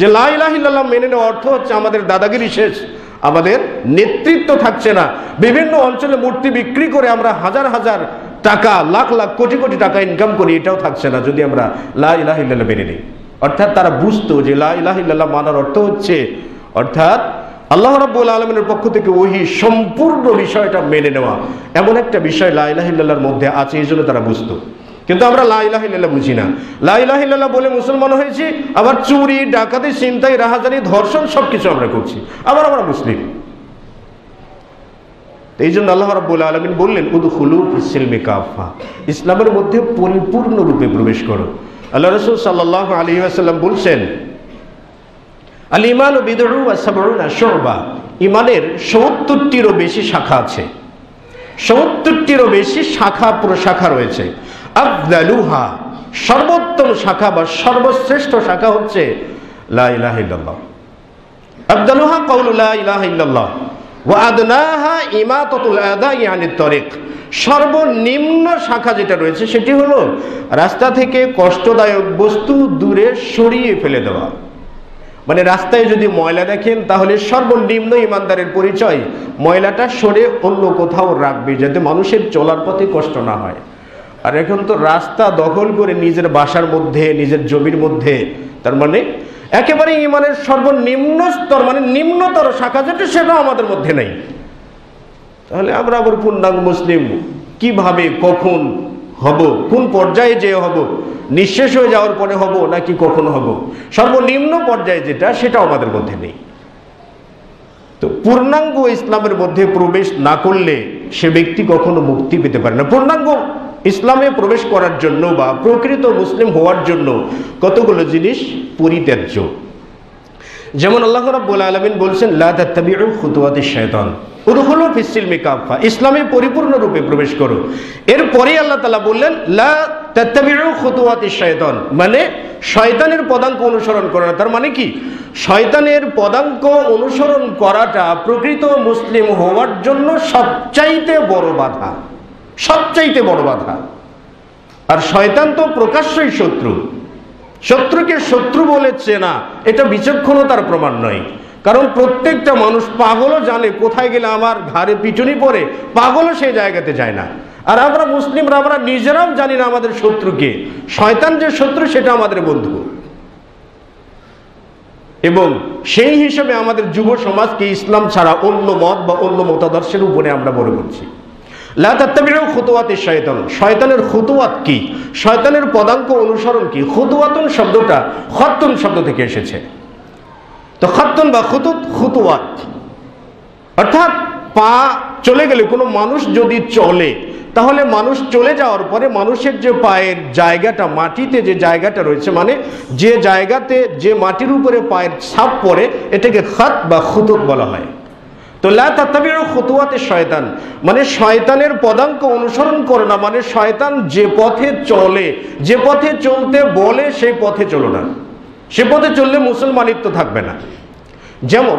যে লা ইলাহা ইল্লাল্লাহ মেনে নেওয়ার অর্থ হচ্ছে আমাদের দাদাগিরি শেষ, আমাদের নেতৃত্ব থাকছে না। বিভিন্ন অঞ্চলে মূর্তি বিক্রি করে আমরা হাজার হাজার টাকা, লাখ লাখ কোটি কোটি টাকা ইনকাম করি, এটাও থাকছে না যদি আমরা লা ইলাহা ইল্লাল্লাহ মেনে নিই। অর্থাৎ তারা বুঝতো যে লা ইলাহা ইল্লাল্লাহ মানার অর্থ হচ্ছে, অর্থাৎ আল্লাহ রাব্বুল আলামিনের পক্ষ থেকে ওহী সম্পূর্ণ বিষয়টা মেনে নেওয়া, এমন একটা বিষয় লা ইলাহা ইল্লাল্লাহর মধ্যে আছে, এই জন্য তারা বুঝতো। কিন্তু আমরা লা ইলাহা ইল্লাল্লাহ বুঝি না। লা ইলাহা ইল্লাল্লাহ বলে মুসলমান হয়েছি, আবার চুরি, ডাকাতি, ছিনতাই, রাহাজানি, ধর্ষণ সবকিছু আমরা করছি, আবার আমরা মুসলিম। এই জন্য আল্লাহ রাব্বুল আলামিন বললেন উদখুলু ফিস-সিলমি কাফা, ইসলামের মধ্যে পরিপূর্ণ রূপে প্রবেশ করো। আল্লাহ রাসূল সাল্লাল্লাহু আলাইহি ওয়াসাল্লাম বলছেন আল ঈমানু বিদ'উ ওয়া সাবউনা শু'বা, ঈমানের ৭০টিরও বেশি শাখা আছে, ৭০টিরও বেশি শাখা প্রশাখা রয়েছে। আফদালুহা, সর্বোত্তম শাখা বা সর্বশ্রেষ্ঠ শাখা হচ্ছে লা ইলাহা ইল্লাল্লাহ। আফদালুহা কাউলু লা ইলাহা ইল্লাল্লাহ ওয়া আদনাহা ইমাতাতুল আদাই আনিত তরিক, সর্বনিম্ন শাখা যেটা রয়েছে সেটি হলো রাস্তা থেকে কষ্টদায়ক বস্তু দূরে সরিয়ে ফেলে দেওয়া। মানে রাস্তায় যদি ময়লা দেখেন, তাহলে সর্বনিম্ন ইমানদারের পরিচয় ময়লাটা সরে অন্য কোথাও রাখবে, যাতে মানুষের চলার পথে কষ্ট না হয়। আর এখন তো রাস্তা দখল করে নিজের বাসার মধ্যে, নিজের জমির মধ্যে, তার মানে একেবারে ইমানের সর্বনিম্ন স্তর, মানে নিম্নতর শাখা যেটা, সেটাও আমাদের মধ্যে নেই। তাহলে আমরা আবার পূর্ণাঙ্গ মুসলিম কিভাবে, কখন হব, কোন পর্যায়ে যে হব, নিঃশেষ হয়ে যাওয়ার পরে হব নাকি কখন হব, সর্বনিম্ন পর্যায়ে যেটা, সেটাও আমাদের মধ্যে নেই। তো পূর্ণাঙ্গ ইসলামের মধ্যে প্রবেশ না করলে সে ব্যক্তি কখনো মুক্তি পেতে পারে না। পূর্ণাঙ্গ ইসলামে প্রবেশ করার জন্য বা প্রকৃত মুসলিম হওয়ার জন্য কতগুলো জিনিস পরিত্যাজ্য। যেমন আল্লাহ রাব্বুল আলামিন বলছেন লা তাত্তাবিউ খুতুওয়াতিশ শাইতান উদখুলু ফিস-সিলমি কাফা, ইসলামে পরিপূর্ণ রূপে প্রবেশ করো। এরপরে আল্লাহ তাআলা বললেন লা তাত্তাবিউ খুতুওয়াতিশ শাইতান, মানে শয়তানের পদাঙ্ক অনুসরণ করো না। তার মানে কি? শয়তানের পদাঙ্ক অনুসরণ করাটা প্রকৃত মুসলিম হওয়ার জন্য সবচাইতে বড় বাধা, সবচাইতে বড় বাধা। আর শয়তান তো প্রকাশ্যই শত্রু, শত্রুকে শত্রু বলে চেনা এটা বিচক্ষণতার প্রমাণ নয়। কারণ প্রত্যেকটা মানুষ, পাগলও জানে কোথায় গেলে আমার ঘাড়ে পিটুনি পড়ে, পাগলও সেই জায়গাতে যায় না। আর আমরা মুসলিমরা আমরা নিজেরাও জানি না আমাদের শত্রুকে। শয়তান যে শত্রু সেটা আমাদের বন্ধু। এবং সেই হিসেবে আমাদের যুব সমাজকে ইসলাম ছাড়া অন্য মত বা অন্য মতাদর্শের উপরে আমরা বড় করছি। লা তাত্তাবিউ খুতুওয়াতিশ শায়তান, শয়তানের খুতুওয়াত কি, শয়তানের পদাঙ্ক অনুসরণ কি? খুতুওয়াতুন শব্দটা খত্তুন শব্দ থেকে এসেছে। তো খত্তুন বা খুতুওয়াত অর্থাৎ পা চলে গেলে, কোনো মানুষ যদি চলে, তাহলে মানুষ চলে যাওয়ার পরে মানুষের যে পায়ের জায়গাটা, মাটিতে যে জায়গাটা রয়েছে, মানে যে জায়গাতে যে মাটির উপরে পায়ের ছাপ পড়ে, এটাকে খত বা খুতুত বলা হয়। তো লা তাত্তাবিউ খুতুওয়াতিশ শয়তান মানে শয়তানের পদাঙ্ক অনুসরণ করে না, মানে শয়তান যে পথে চলে, যে পথে চলতে বলে সেই পথে চলো না। সে পথে চললে মুসলমানিত্ব থাকবে না। যেমন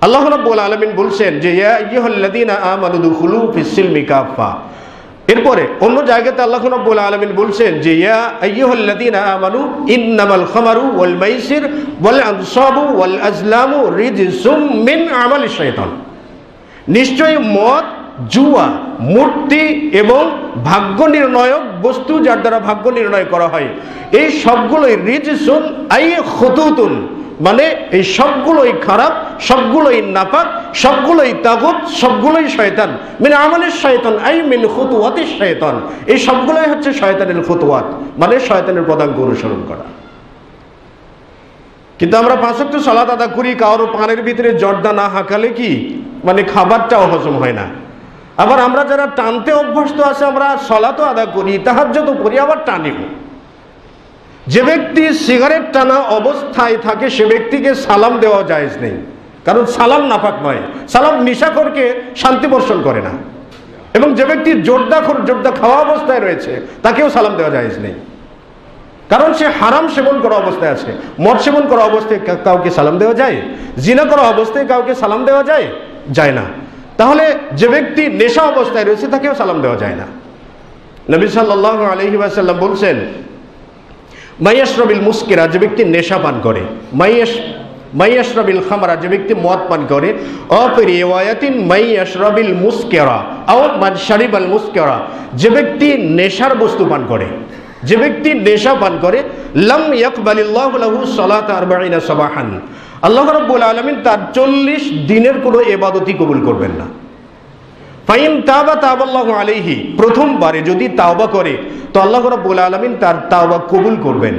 আল্লাহ রাব্বুল আলামিন বলছেন যে ইয়া আইয়ুহাল্লাযীনা আমানু দুখুলু ফিস সিলমি কাফা। এরপরে অন্য জায়গাতে আল্লাহ রাব্বুল আলামিন বলছেন যে ইয়া আইয়ুহাল্লাযীনা আমানু ইন্নামাল খামারু ওয়াল মাইসির ওয়াল আনসাবু ওয়াল আজলামু রিজসুম মিন আমালিশ শাইতান। নিশ্চয়ই মদ, জুয়া, মূর্তি এবং ভাগ্য নির্ণয়ক বস্তু, যার দ্বারা ভাগ্য নির্ণয় করা হয়, এই সবগুলোই রিজসুন আই খুতুতুন, মানে এই সবগুলোই খারাপ, সবগুলোই নাপাক, সবগুলোই তাগুত, সবগুলোই শয়তান। মিন আমালিশ শয়তান আই মিন খুতুওয়াতিশ শয়তান, এই সবগুলোই হচ্ছে শয়তানের খুতুওয়াত, মানে শয়তানের পদাঙ্ক অনুসরণ করা। কিন্তু আমরা 5 ওয়াক্ত সালাত আদা করি, কারো পানের ভিতরে জর্দা না হাঁকালে কি মানে খাবারটাও হজম হয় না। আবার আমরা যারা টানতে অভ্যস্ত আছে, আমরা সালাতও আদা করি, তাহাজ্জুদও করি, আবার টানিও। যে ব্যক্তি সিগারেট টানা অবস্থায় থাকে সে ব্যক্তিকে সালাম দেওয়া জায়েজ নেই, কারণ সালাম নাপাক নয়। সালাম নেশাখোরকে শান্তি বর্ষণ করে না। এবং যে ব্যক্তি জর্দা খাওয়া অবস্থায় রয়েছে তাকেও সালাম দেওয়া জায়েজ নেই, কারণ সে হারাম সেবন করা অবস্থায় আছে। মদ সেবন করা অবস্থায় কাউকে সালাম দেওয়া যায়? জিনা করা অবস্থায় কাউকে সালাম দেওয়া যায়? যায় না। তাহলে যে ব্যক্তি নেশা অবস্থায় রয়েছে তাকেও সালাম দেওয়া যায় না। নবী সাল্লাল্লাহু আলাইহি ওয়াসাল্লাম বলছেন মাইয়াশরাবিল মুসকিরা, যে ব্যক্তি নেশা পান করে, মাইয়াশরাবিল খামরা, যে ব্যক্তি মদ পান করে, অফি রিওয়ায়াতিন মাইয়াশরাবিল মুসকিরা আও মান শারিবাল মুসকিরা, যে ব্যক্তি নেশার বস্তু পান করে, যে ব্যক্তি নেশা পান করে, লাম ইয়াকবালিল্লাহু লাহু সালাতা 40 সাবাহান, আল্লাহ রাব্বুল আলামিন তার 40 দিনের কোনো ইবাদতই কবুল করবেন না। ফাইন তাওবা তাবাল্লাহু আলাইহি, প্রথমবারে যদি তাওবা করে তো আল্লাহ রাব্বুল আলামিন তার তাওবা কবুল করবেন।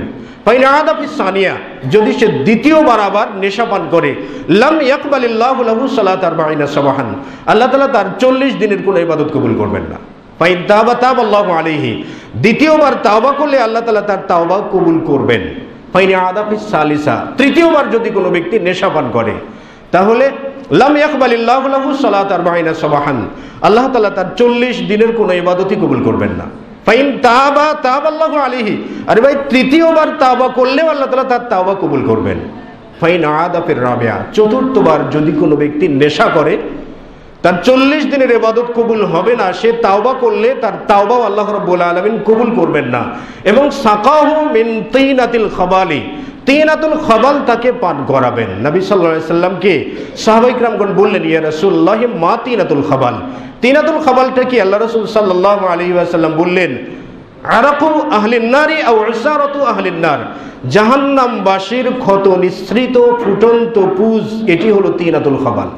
ফাইন আদা ফিস সানিয়া, যদি সে দ্বিতীয়বার আবার নেশা পান করে, লাম ইয়াকবালিল্লাহু লাহু সালাতা 40 সাবাহান, আল্লাহ তাআলা তার 40 দিনের কোনো ইবাদত কবুল করবেন না। ফাইন তাওবা তাবাল্লাহু আলাইহি, দ্বিতীয়বার তাওবা করলে আল্লাহ তাআলা তার তাওবা কবুল করবেন। ফাইন আদা ফিস সালিসা, তৃতীয়বার যদি কোনো ব্যক্তি নেশা পান করে, তাহলে লাম ইয়াকবালিল্লাহু লাহু সালাতা 40 সাবাহান, আল্লাহ তাআলা তার 40 দিনের কোনো ইবাদতই কবুল করবেন না। ফাইন তাবা তাবাল্লাহু আলাইহি, আরে ভাই তৃতীয়বার তাওবা করলেও আল্লাহ তাআলা তার তাওবা কবুল করবেন। ফাইন আদা ফির রাবিয়া, চতুর্থবার যদি কোনো ব্যক্তি নেশা করে, তার 40 দিনের ইবাদত কবুল হবে না। সে তাওবা করলে তার তাওবাও আল্লাহ রাব্বুল আলামিন কবুল করবেন না। এবং সাকাহু মিন তিনাতিল খাবালি, তিনাতুল খাবাল তাকে পান করাবেন। নবী সাল্লাল্লাহু আলাইহি সাল্লামকে সাহাবায়ে কিরামগণ বললেন, ইয়া রাসূলুল্লাহ মা তিনাতুল খাবাল, তিনাতুল খাবালটা কি? আল্লাহ রাসূল সাল্লাল্লাহু আলাইহি ওয়াসাল্লাম বললেন, আরাকু আহলিন নারি আও উসারাতু আহলিন নার, জাহান্নামবাসীর ক্ষত নিঃসৃত ফুটন্ত পুজ, এটি হলো তিনাতুল খাবাল।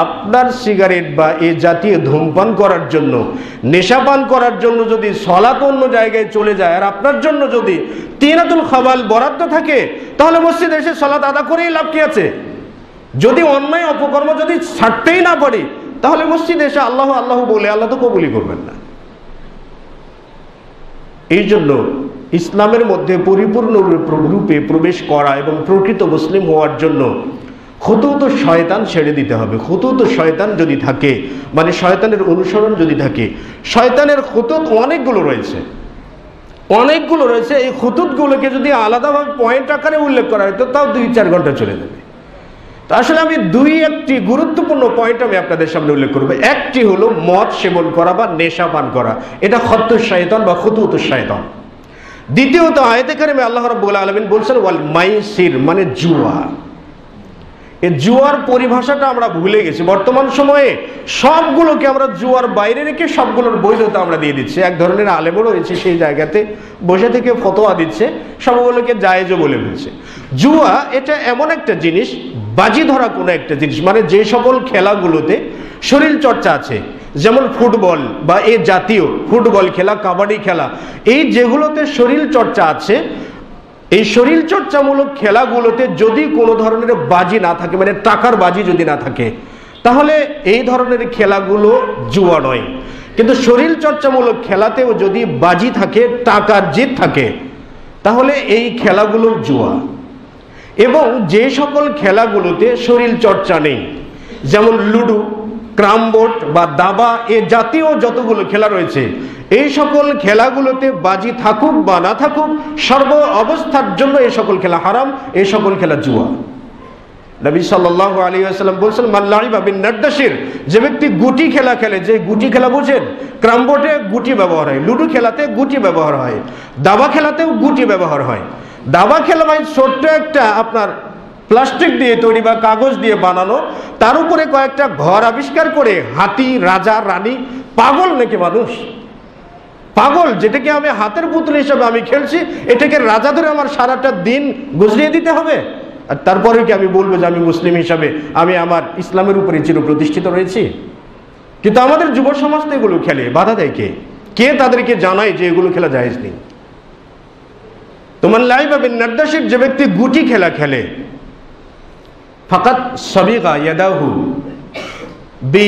আপনার সিগারেট বা এ জাতীয় ধূমপান করার জন্য, নেশাপান করার জন্য যদি সালাত অন্য জায়গায় চলে যায়, আর আপনার জন্য যদি তিনাতুল খাবাল বরাদ্দ থাকে, তাহলে মসজিদে এসে সালাত আদা করেই লাভ কি আছে? যদি অন্যায় অপকর্ম যদি ছাড়তেই না পারি, তাহলে মসজিদে এসে আল্লাহ আল্লাহ বলে আল্লাহ তো কবুলই করবেন না। এই জন্য ইসলামের মধ্যে পরিপূর্ণ রূপে প্রবেশ করা এবং প্রকৃত মুসলিম হওয়ার জন্য খুতুত শয়তান ছেড়ে দিতে হবে। খুতুত শয়তান যদি থাকে, মানে শয়তানের অনুসরণ যদি থাকে, শয়তানের খুতুত অনেকগুলো রয়েছে, এই খুতুতগুলোকে যদি আলাদাভাবে পয়েন্ট আকারে উল্লেখ করা হয় তো তাও 2-4 ঘন্টা চলে যাবে। তো আসলে আমি একটি গুরুত্বপূর্ণ পয়েন্ট আমি আপনাদের সামনে উল্লেখ করব। একটি হলো মদ সেবন করা বা নেশা পান করা, এটা খত্তুশ শয়তান বা খুতুত শয়তান। দ্বিতীয়ত আয়াতে কারিমে আল্লাহ রাব্বুল আলামিন বলছেন ওয়াল মাইসির, মানে জুয়া। এই জুয়ার পরিভাষাটা আমরা ভুলে গেছি। বর্তমান সময়ে সবগুলোকে আমরা জুয়ার বাইরে রেখে সবগুলোর বৈধতা আমরা দিয়ে দিচ্ছি। এক ধরনের আলেমও রয়েছে সেই জায়গাতে বসে থেকে ফতোয়া দিচ্ছে, সবগুলোকে জায়েজও বলে ফেলছে। জুয়া এটা এমন একটা জিনিস, বাজি ধরা কোনো একটা জিনিস, মানে যে সকল খেলাগুলোতে শরীর চর্চা আছে, যেমন ফুটবল বা এ জাতীয় ফুটবল খেলা, কাবাডি খেলা, এই যেগুলোতে শরীর চর্চা আছে, এই শরীর চর্চামূলক খেলাগুলোতে যদি কোনো ধরনের বাজি না থাকে, মানে টাকার বাজি যদি না থাকে, তাহলে এই ধরনের খেলাগুলো জুয়া নয়। কিন্তু শরীর চর্চামূলক খেলাতেও যদি বাজি থাকে, টাকার জিত থাকে, তাহলে এই খেলাগুলো জুয়া। এবং যে সকল খেলাগুলোতে শরীর চর্চা নেই, যেমন লুডো, ক্যারাম বোর্ড বা দাবা এ জাতীয় যতগুলো খেলা রয়েছে, এই সকল খেলাগুলোতে বাজি থাকুক বা না থাকুক, সর্ব অবস্থার জন্য এই সকল খেলা হারাম, এই সকল খেলা জুয়া। নবী সাল্লাল্লাহু আলাইহি ওয়াসাল্লাম বলেছেন, মান লাইবা বিন নাদ্দাশির, যে ব্যক্তি গুটি খেলা খেলে, যে গুটি খেলা বুঝেন, ক্যারাম বোর্ডে গুটি ব্যবহার হয়, লুডো খেলাতে গুটি ব্যবহার হয়, দাবা খেলাতেও গুটি ব্যবহার হয়। দাবা খেলা ভাই ছোট্ট একটা আপনার প্লাস্টিক দিয়ে তৈরি বা কাগজ দিয়ে বানানো, তার উপরে কয়েকটা ঘর আবিষ্কার করে হাতি, রাজা, রানী। পাগল নাকি মানুষ? পাগল, যেটাকে আমি হাতের পুতুল হিসাবে আমি খেলছি, এটাকে রাজা ধরে আমার সারাটা দিন গুজরিয়ে দিতে হবে? আর তারপরে কি আমি বলবো যে আমি মুসলিম হিসাবে আমি আমার ইসলামের উপরে চির প্রতিষ্ঠিত রয়েছি? কিন্তু আমাদের যুব সমাজ তো এগুলো খেলে, বাধা দেয় কে? কে তাদেরকে জানায় যে এগুলো খেলা জায়েজ নেই? তোমার লাইবা বিন নাদ্দাশির, যে ব্যক্তি গুটি খেলা খেলে, ফাকাত সাবিগা ইয়াদাহু বি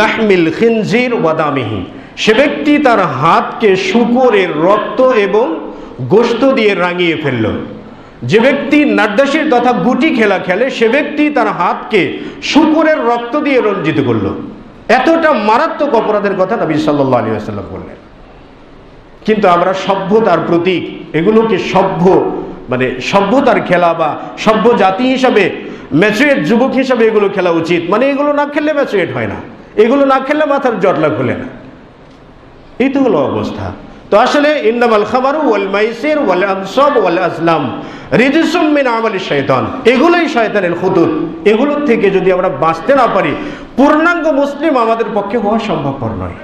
লাহমিল খিনজির ওয়া দামিহি, সে ব্যক্তি তার হাতকে শূকরের রক্ত এবং গোশত দিয়ে রাঙিয়ে ফেলল। যে ব্যক্তি নাদ্দাশির তথা গুটি খেলা খেলে, সে ব্যক্তি তার হাতকে শূকরের রক্ত দিয়ে রঞ্জিত করল। এতটা মারাত্মক অপরাধের কথা নবী সাল্লাল্লাহু আলাইহি ওয়াসাল্লাম বললেন। কিন্তু আমরা সভ্যতার প্রতীক, এগুলোকে মানে সভ্যতার খেলা বা সভ্য জাতি হিসাবে, ম্যাচুরেট যুবক হিসাবে এগুলো খেলা উচিত। মানে এগুলো না খেললে ম্যাচুরেট হয় না, এগুলো না খেললে মাথার জটলা খুলে না। এই তো হলো অবস্থা। তো আসলে ইন্নামাল খামারু ওয়াল মাইসির ওয়াল আনসাব ওয়াল আজলাম রিজসুম মিন আমালিশ শয়তান, এগুলোই শয়তানের খুতুত। এগুলোর থেকে যদি আমরা বাঁচতে না পারি, পূর্ণাঙ্গ মুসলিম আমাদের পক্ষে হওয়া সম্ভবপর নয়।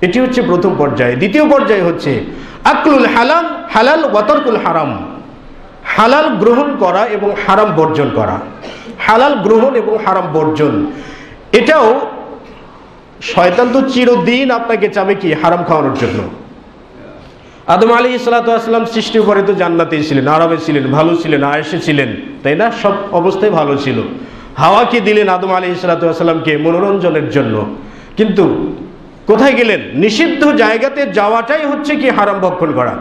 এটি হচ্ছে প্রথম পর্যায়ে। দ্বিতীয় পর্যায়ে হচ্ছে আকলুল হালাল হালাল ওয়া তারকুল হারাম, হালাল গ্রহণ করা এবং হারাম বর্জন করা। হালাল গ্রহণ এবং হারাম বর্জন, এটাও শয়তান তো চিরদিন আপনাকে চাবে কি? হারাম খাওয়ানোর জন্য। আদম আলাইহিস সালাতু ওয়াস সালাম সৃষ্টির পরে তো জান্নাতেই ছিলেন, আরামে ছিলেন, ভালো ছিলেন, আয়েশে ছিলেন, তাই না? সব অবস্থায় ভালো ছিল। হাওয়াকে দিলেন আদম আলাইহিস সালাতু ওয়াস সালামকে মনোরঞ্জনের জন্য, কিন্তু কোথায় গেলেন? নিষিদ্ধ জায়গাতে যাওয়াটাই হচ্ছে কি? হারাম ভক্ষণ করা।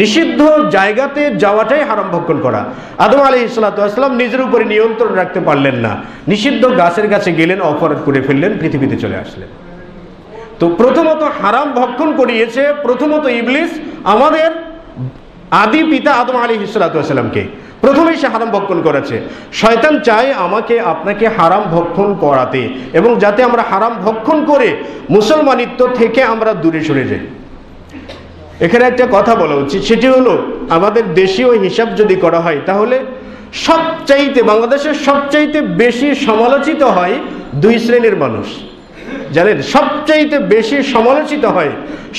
নিষিদ্ধ জায়গাতে যাওয়াটাই হারাম ভক্ষণ করা। আদম আলাইহিস সালাতু ওয়াস সালাম নিজের উপরে নিয়ন্ত্রণ রাখতে পারলেন না, নিষিদ্ধ গাছের কাছে গেলেন, অপরাধ করে ফেললেন, পৃথিবীতে চলে আসলেন। তো প্রথমত হারাম ভক্ষণ করিয়েছে প্রথমত ইবলিস আমাদের আদি পিতা আদম আলাইহিস সালাতু ওয়াস সালামকে। প্রথমেই সে হারাম ভক্ষণ করেছে। শয়তান চায় আমাকে আপনাকে হারাম ভক্ষণ করাতে, এবং যাতে আমরা হারাম ভক্ষণ করে মুসলমানিত্ব থেকে আমরা দূরে সরে যাই। এখানে একটা কথা বলা উচিত, সেটি হলো আমাদের দেশীয় হিসাব যদি করা হয়, তাহলে সবচাইতে বাংলাদেশের সবচাইতে বেশি সমালোচিত হয় দুই শ্রেণীর মানুষ। জানেন, সবচাইতে বেশি সমালোচিত হয়,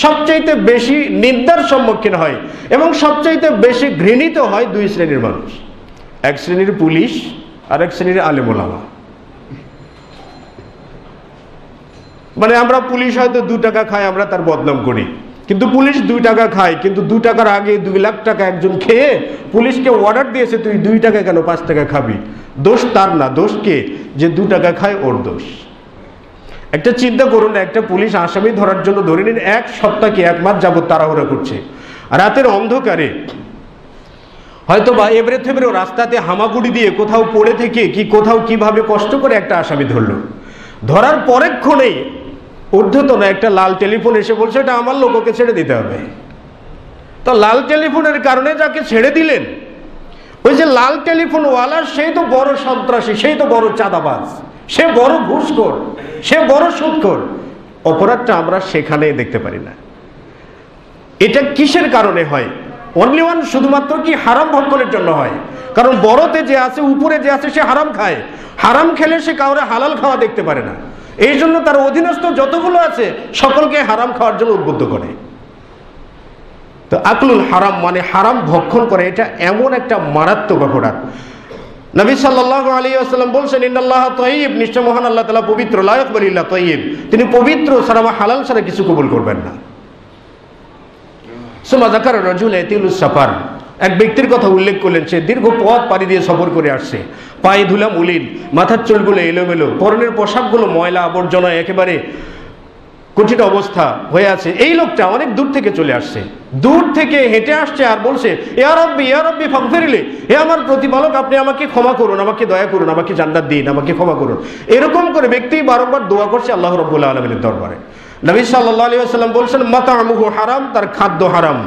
সবচাইতে বেশি নিন্দার সম্মুখীন হয় এবং সবচাইতে বেশি ঘৃণিত হয় দুই শ্রেণীর মানুষ। এক শ্রেণীর পুলিশ আর এক শ্রেণীর আলেম ওলামা। মানে আমরা পুলিশ হয়তো 2 টাকা খায়, আমরা তার বদনাম করি, কিন্তু পুলিশ 2 টাকা খায়, কিন্তু 2 টাকার আগে 2 লাখ টাকা একজন খেয়ে পুলিশকে অর্ডার দিয়েছে তুই 2 টাকা কেন 5 টাকা খাবি। দোষ তার না, দোষ কে? যে 2 টাকা খায়, ওর দোষ। একটা চিন্তা করুন, একটা পুলিশ আসামি ধরার জন্য ধরে নিন 1 সপ্তাহ কি 1 মাস যাবত তাড়াহুড়া করছে, রাতের অন্ধকারে হয়তো বা এবড়ে থেবড়ে রাস্তাতে হামাগুড়ি দিয়ে কোথাও পড়ে থেকে কি কোথাও কিভাবে কষ্ট করে একটা আসামি ধরলো। ধরার পরেক্ষণেই ঊর্ধ্বতন একটা লাল টেলিফোন এসে বলছে এটা আমার লোক, ওকে ছেড়ে দিতে হবে। তো লাল টেলিফোনের কারণে যাকে ছেড়ে দিলেন, ওই যে লাল টেলিফোন ওয়ালা, সেই তো বড় সন্ত্রাসী, সেই তো বড় চাঁদাবাজ, সে বড় ঘুষখোর, সে বড় সুদখোর। অপরাধটা আমরা সেখানে দেখতে পারি না। এটা কিসের কারণে হয়? অনলি ওয়ান শুধুমাত্র কি হারাম ভক্ষণের জন্য হয়, কারণ বড়তে যে আছে উপরে যে আছে সে হারাম খায়, হারাম খেলে সে কাউরে হালাল খাওয়া দেখতে পারে না, এই জন্য তার অধীনস্থ যতগুলো আছে সকলকে হারাম খাওয়ার জন্য উদ্বুদ্ধ করে। তো আকলুল হারাম মানে হারাম ভক্ষণ করে, এটা এমন একটা মারাত্মক অপরাধ। নবী সাল্লাল্লাহু আলাইহি ওয়াসাল্লাম বলছেন ইন্নাল্লাহা তাইয়্যিব, নিশ্চয় মহান আল্লাহ তাআলা পবিত্র, লা ইয়াকবালু ইল্লা তাইয়্যিব, তিনি পবিত্র ছাড়া বা হালাল ছাড়া কিছু কবুল করবেন না। সুম্মা যাকারা রাজুলা ইয়াতিলুস সাফার, এক ব্যক্তির কথা উল্লেখ করলেন, সে দীর্ঘ পথ পাড়ি দিয়ে সফর করে আসছে, পায়ে ধুলা মুলিন, মাথার চুলগুলো এলোমেলো, পরনের পোশাকগুলো ময়লা আবর্জনা একেবারে কঠিন অবস্থা হয়ে আছে। এই লোকটা অনেক দূর থেকে চলে আসছে, দূর থেকে হেঁটে আসছে আর বলছে ইয়া রাব্বি ফাগফিরলি, হে আমার প্রতিপালক আপনি আমাকে ক্ষমা করুন, আমাকে দয়া করুন, আমাকে জান্নাত দিন, আমাকে ক্ষমা করুন। এরকম করে ব্যক্তি বারবার দোয়া করছে আল্লাহ রাব্বুল আলামিনের দরবারে। নবী সাল্লাল্লাহু আলাইহি ওয়াসাল্লাম বলছেন মাতামুহু হারাম, তার খাদ্য হারাম,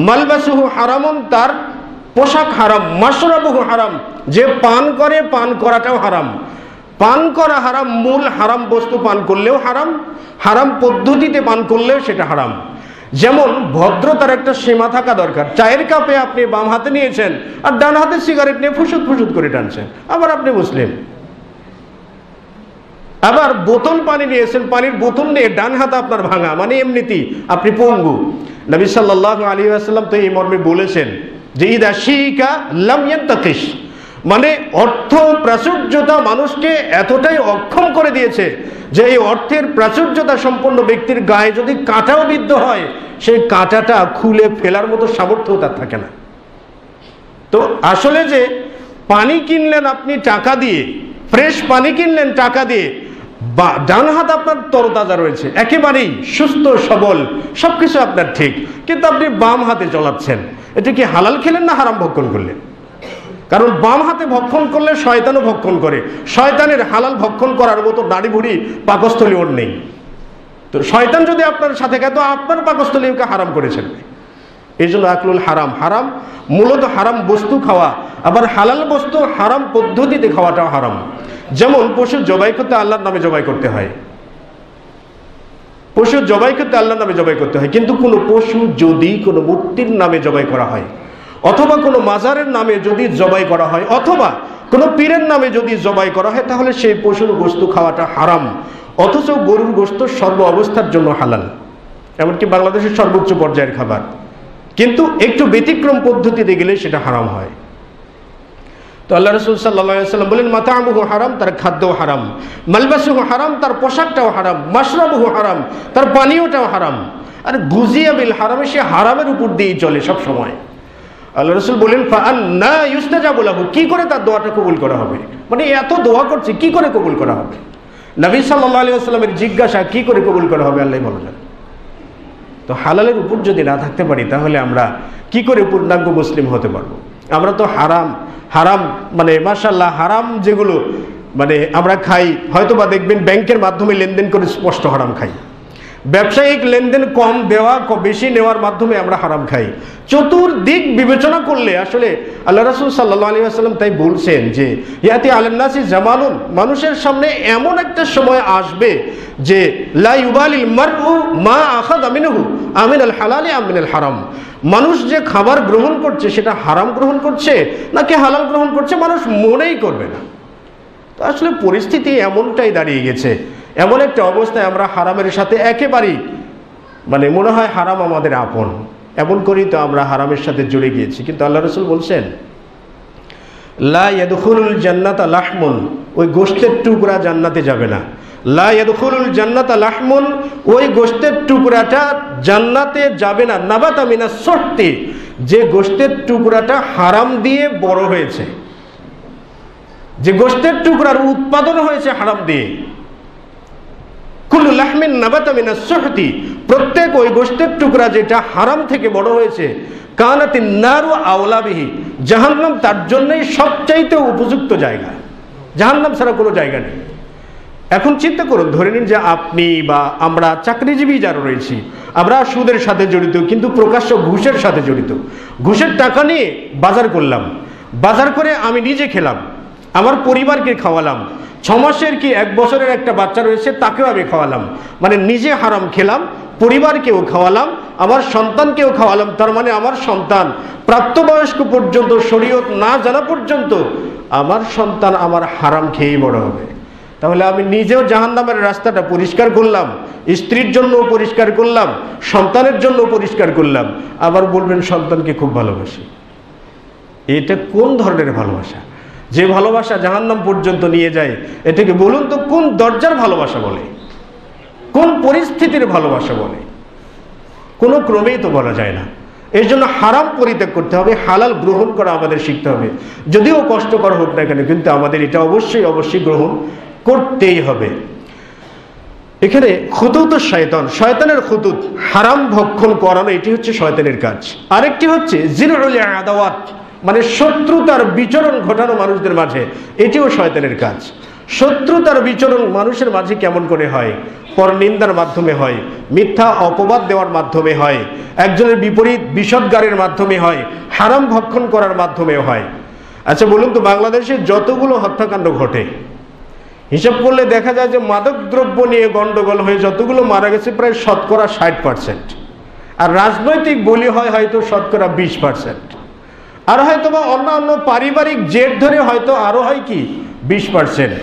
মালবাসুহু হারামুন, তার পোশাক হারাম, মাশরাবুহু হারাম, যে পান করে পান করাটাও হারাম, পান করা হারাম, মূল হারাম বস্তু পান করলেও হারাম, হারাম পদ্ধতিতে পান করলেও সেটা হারাম। যেমন ভদ্রতার একটা সীমা থাকা দরকার, চায়ের কাপে আপনি বাম হাতে নিয়েছেন আর ডান হাতে সিগারেট নিয়ে ফুসুত ফুসুত করে টানছেন, আবার আপনি মুসলিম। আবার বোতল পানি নিয়েছেন, পানির বোতল নিয়ে ডান হাতে আপনার ভাঙা, মানে এমনিতেই আপনি পঙ্গু। নবী সাল্লাল্লাহু আলাইহি ওয়াসাল্লাম তো এই মর্মে বলেছেন যে ইদা শিকা লাম ইয়ান্তাকিশ, মানে অর্থ প্রাচুর্যতা মানুষকে এতটাই অক্ষম করে দিয়েছে যে এই অর্থের প্রাচুর্যতা সম্পন্ন ব্যক্তির গায়ে যদি কাঁটাও বিদ্ধ হয়, সেই কাঁটাটা খুলে ফেলার মতো সামর্থ্য তার থাকে না। তো আসলে যে পানি কিনলেন আপনি টাকা দিয়ে, ফ্রেশ পানি কিনলেন টাকা দিয়ে, ডান হাত আপনার তরতাজা রয়েছে, একেবারেই সুস্থ সবল, সবকিছু আপনার ঠিক, কিন্তু আপনি বাম হাতে চলাচ্ছেন, এটা কি হালাল খেলেন না হারাম ভক্ষণ করলেন? কারণ বাম হাতে ভক্ষণ করলে শয়তানও ভক্ষণ করে, শয়তানের হালাল ভক্ষণ করার মতো দাড়ি ভুড়ি পাকস্থলী ওর নেই। তো শয়তান যদি আপনার সাথে খায় তো আপনার পাকস্থলী ওকে হারাম করেছেন। এই জন্য আকলুল হারাম, হারাম মূলত হারাম বস্তু খাওয়া, আবার হালাল বস্তু হারাম পদ্ধতিতে খাওয়াটাও হারাম। যেমন পশু জবাই করতে আল্লাহর নামে জবাই করতে হয়, পশু জবাই করতে আল্লাহর নামে জবাই করতে হয়, কিন্তু কোনো পশু যদি কোনো মূর্তির নামে জবাই করা হয়, অথবা কোনো মাজারের নামে যদি জবাই করা হয়, অথবা কোনো পীরের নামে যদি জবাই করা হয়, তাহলে সেই পশুর গোশত খাওয়াটা হারাম। অথচ গরুর গোশত সর্ব অবস্থার জন্য হালাল, এমনকি বাংলাদেশের সর্বোচ্চ পর্যায়ের খাবার, কিন্তু একটু ব্যতিক্রম পদ্ধতিতে গেলে সেটা হারাম হয়। তো আল্লাহ রাসূল সাল্লাল্লাহু আলাইহি ওয়াসাল্লাম বলেন মাতামুহু হারাম, তার খাদ্য হারাম, মালবাসুহু হারাম, তার পোশাকটাও হারাম, মাশরাবুহু হারাম, তার পানীয়টাও হারাম। আর গুজিয়া বিল হারামে, সে হারামের উপর দিয়েই চলে সব সময়। আল্লাহ রাসূল বলেন ফাআন্না ইউস্তাজাবু লাহু, কি করে তার দোয়াটা কবুল করা হবে? মানে এত দোয়া করছে, কি করে কবুল করা হবে? নবী সাল্লাল্লাহু আলাইহি ওয়াসাল্লামের জিজ্ঞাসা, কি করে কবুল করা হবে আল্লাহই ভালো জানেন। তো হালালের উপর যদি না থাকতে পারি, তাহলে আমরা কি করে পূর্ণাঙ্গ মুসলিম হতে পারবো? আমরা তো হারাম হারাম মানে মাশাআল্লাহ হারাম যেগুলো মানে আমরা খাই, হয়তো বা দেখবেন ব্যাংকের মাধ্যমে লেনদেন করে স্পষ্ট হারাম খাই, ব্যবসায়িক লেনদেন কম দেওয়া বেশি নেওয়ার মাধ্যমে আমরা হারাম খাই। চতুর্দিক বিবেচনা করলে আসলে আল্লাহ রাসূল সাল্লাল্লাহু আলাইহি ওয়াসাল্লাম তাই বলছেন যে ইয়াতি আলান নাসি জামানুন, মানুষের সামনে এমন একটা সময় আসবে যে লা ইউবালিল মারউ মা আখাযা মিনহু আমিনাল হালালি আম মিনাল হারাম, মানুষ যে খাবার গ্রহণ করছে সেটা হারাম গ্রহণ করছে নাকি হালাল গ্রহণ করছে মানুষ মনেই করবে না। তো আসলে পরিস্থিতি এমনটাই দাঁড়িয়ে গেছে, এমন একটা অবস্থায় আমরা হারামের সাথে একেবারেই মানে মনে হয় হারাম আমাদের আপন, এমন করেই তো আমরা হারামের সাথে জুড়ে গিয়েছি। কিন্তু আল্লাহ রাসূল বলছেন লা ইয়াদখুলুল জান্নাতা লাহমুন, ওই গোশতের টুকরা জান্নাতে যাবে না। লা ইয়াদখুলুল জান্নাতা লাহমুন, ওই গোশতের টুকরাটা জান্নাতে যাবে না। নাবাতা মিনাস সুহতি, যে গোশতের টুকরাটা হারাম দিয়ে বড় হয়েছে, যে গোশতের টুকরার উৎপাদন হয়েছে হারাম দিয়ে। কুল্লু লাহমিন নাবাতা মিনাস সুহতি, প্রত্যেক ওই গোশতের টুকরা যেটা হারাম থেকে বড় হয়েছে, কানাতিন নারু আওলা বিহি, জাহান্নাম তার জন্যই সবচাইতে উপযুক্ত জায়গা, জাহান্নাম ছাড়া কোনো জায়গা নেই। এখন চিন্তা করুন, ধরে নিন যে আপনি বা আমরা চাকরিজীবী যারা রয়েছি, আমরা সুদের সাথে জড়িত, কিন্তু প্রকাশ্য ঘুষের সাথে জড়িত। ঘুষের টাকা নিয়ে বাজার করলাম, বাজার করে আমি নিজে খেলাম, আমার পরিবারকে খাওয়ালাম, 6 মাসের কি 1 বছরের একটা বাচ্চা রয়েছে তাকেও আমি খাওয়ালাম, মানে নিজে হারাম খেলাম, পরিবারকেও খাওয়ালাম, আমার সন্তানকেও খাওয়ালাম, তার মানে আমার সন্তান প্রাপ্তবয়স্ক পর্যন্ত, শরীয়ত না জানা পর্যন্ত আমার সন্তান আমার হারাম খেয়েই বড় হবে। তাহলে আমি নিজেও জাহান্নামের রাস্তাটা পরিষ্কার করলাম, স্ত্রীর জন্য পরিষ্কার করলাম, সন্তানের জন্য পরিষ্কার করলাম, আবার বলবেন সন্তানকে খুব ভালোবাসি। এটা কোন ধরনের ভালোবাসা? যে ভালোবাসা জাহান্নাম পর্যন্ত নিয়ে যায়, এটাকে বলুন তো কোন দরজার ভালোবাসা বলে, কোন পরিস্থিতির ভালোবাসা বলে? কোনো ক্রমেই তো বলা যায় না। এর জন্য হারাম পরিত্যাগ করতে হবে, হালাল গ্রহণ করা আমাদের শিখতে হবে, যদিও কষ্টকর হোক না কেন, কিন্তু আমাদের এটা অবশ্যই অবশ্যই গ্রহণ করতেই হবে। এখানে খুতুত শয়তান, শয়তানের খুতুত, হারাম ভক্ষণ করানো, এটি হচ্ছে শয়তানের কাজ। আরেকটি হচ্ছে জিরউল আদাওয়াত, মানে শত্রুতার বিচরণ ঘটানো মানুষদের মাঝে, এটিও শয়তানের কাজ। শত্রুতার বিচরণ মানুষের মাঝে কেমন করে হয়? পরনিন্দার মাধ্যমে হয়, মিথ্যা অপবাদ দেওয়ার মাধ্যমে হয়, একজনের বিপরীত বিষদগারের মাধ্যমে হয়, হারাম ভক্ষণ করার মাধ্যমেও হয়। আচ্ছা বলুন তো, বাংলাদেশে যতগুলো হত্যাকাণ্ড ঘটে হিসাব করলে দেখা যায় যে মাদক দ্রব্য নিয়ে গন্ডগোল হয়ে যতগুলো মারা গেছে প্রায় শতকরা 60%, আর রাজনৈতিক বলি হয় হয়তো শতকরা 20%, আর হয়তো বা অন্যান্য পারিবারিক জেদ ধরে হয়তো আরো হয় কি 20%।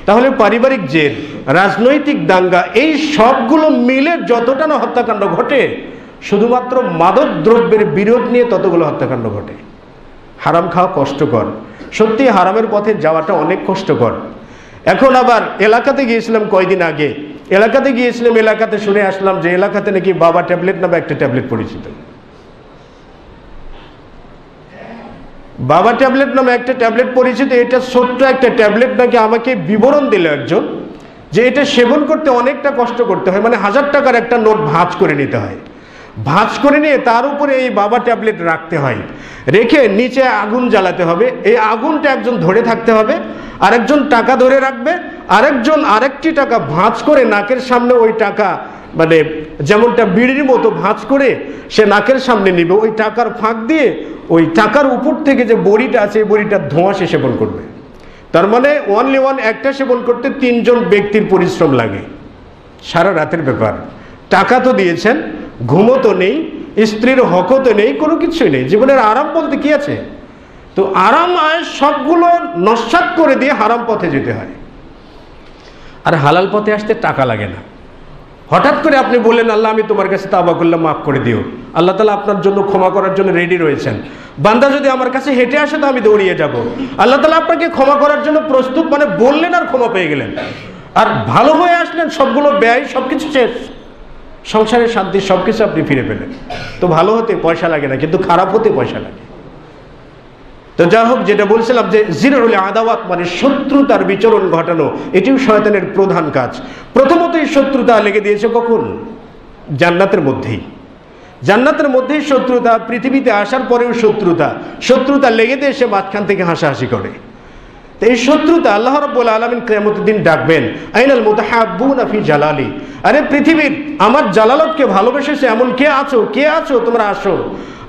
তাহলে পারিবারিক জেদ, রাজনৈতিক দাঙ্গা, এই সবগুলো মিলে যতটা না হত্যাকাণ্ড ঘটে, শুধুমাত্র মাদক দ্রব্যের বিরোধ নিয়ে ততগুলো হত্যাকাণ্ড ঘটে। হারাম খাওয়া কষ্টকর, সত্যি হারামের পথে যাওয়াটা অনেক কষ্টকর। এখন আবার এলাকাতে গিয়েছিলাম কয়দিন আগে, এলাকাতে শুনে আসলাম যে এলাকাতে নাকি বাবা ট্যাবলেট নামে একটা ট্যাবলেট পরিচিত। বাবা ট্যাবলেট নামে একটা ট্যাবলেট পরিচিত, এটা ছোট্ট একটা ট্যাবলেট নাকি আমাকে বিবরণ দিল একজন, যে এটা সেবন করতে অনেকটা কষ্ট করতে হয়, মানে 1000 টাকার একটা নোট ভাঁজ করে নিতে হয়, ভাঁজ করে নিয়ে তার উপরে এই বাবা ট্যাবলেট রাখতে হয়, রেখে নিচে আগুন জ্বালাতে হবে, এই আগুনটা একজন ধরে থাকতে হবে, আরেকজন টাকা ধরে রাখবে, আরেকজন আরেকটি টাকা ভাঁজ করে নাকের সামনে ওই টাকা, মানে যেমনটা বিড়ির মতো ভাঁজ করে সে নাকের সামনে নিবে, ওই টাকার ফাঁক দিয়ে ওই টাকার উপর থেকে যে বড়িটা আছে এই বড়িটার ধোঁয়া সে সেবন করবে। তার মানে অনলি ওয়ান একটা সেবন করতে 3 জন ব্যক্তির পরিশ্রম লাগে, সারা রাতের ব্যাপার। টাকা তো দিয়েছেন, ঘুমও তো নেই, স্ত্রীর হকও তো নেই, কোনো কিছুই নেই, জীবনের আরাম বলতে কি আছে? তো আরাম আয় সবগুলো নস্যাৎ করে দিয়ে হারাম পথে যেতে হয়। আর হালাল পথে আসতে টাকা লাগে না। হঠাৎ করে আপনি বললেন আল্লাহ আমি তোমার কাছে তাওবা করলাম, মাফ করে দিও, আল্লাহ তাআলা আপনার জন্য ক্ষমা করার জন্য রেডি রয়েছেন। বান্দা যদি আমার কাছে হেঁটে আসে তো আমি দৌড়িয়ে যাব, আল্লাহ তাআলা আপনাকে ক্ষমা করার জন্য প্রস্তুত, মানে বললেন আর ক্ষমা পেয়ে গেলেন। আর ভালো হয়ে আসলেন, সবগুলো ব্যয় সবকিছু শেষ, সংসারের শান্তি সবকিছু আপনি ফিরে পেলেন। তো ভালো হতে পয়সা লাগে না, কিন্তু খারাপ হতে পয়সা লাগে। তো যা হোক, যেটা বলছিলাম যে জিরউল আদাওয়াত মানে শত্রুতার বিচরণ ঘটানো, এটিও শয়তানের প্রধান কাজ। প্রথমত এই শত্রুতা লেগে দিয়েছে কখন? জান্নাতের মধ্যেই শত্রুতা, পৃথিবীতে আসার পরেও শত্রুতা লেগে দিয়ে সে মাঝখান থেকে হাসাহাসি করে। তো এই শত্রুতা আল্লাহ রাব্বুল আলামিন কিয়ামতের দিন ডাকবেন, আইনাল মুতাহাব্বুনা ফি জালালি, আরে পৃথিবীর আমার জালালতকে ভালোবেসেছে এমন কে আছো তোমরা আসো,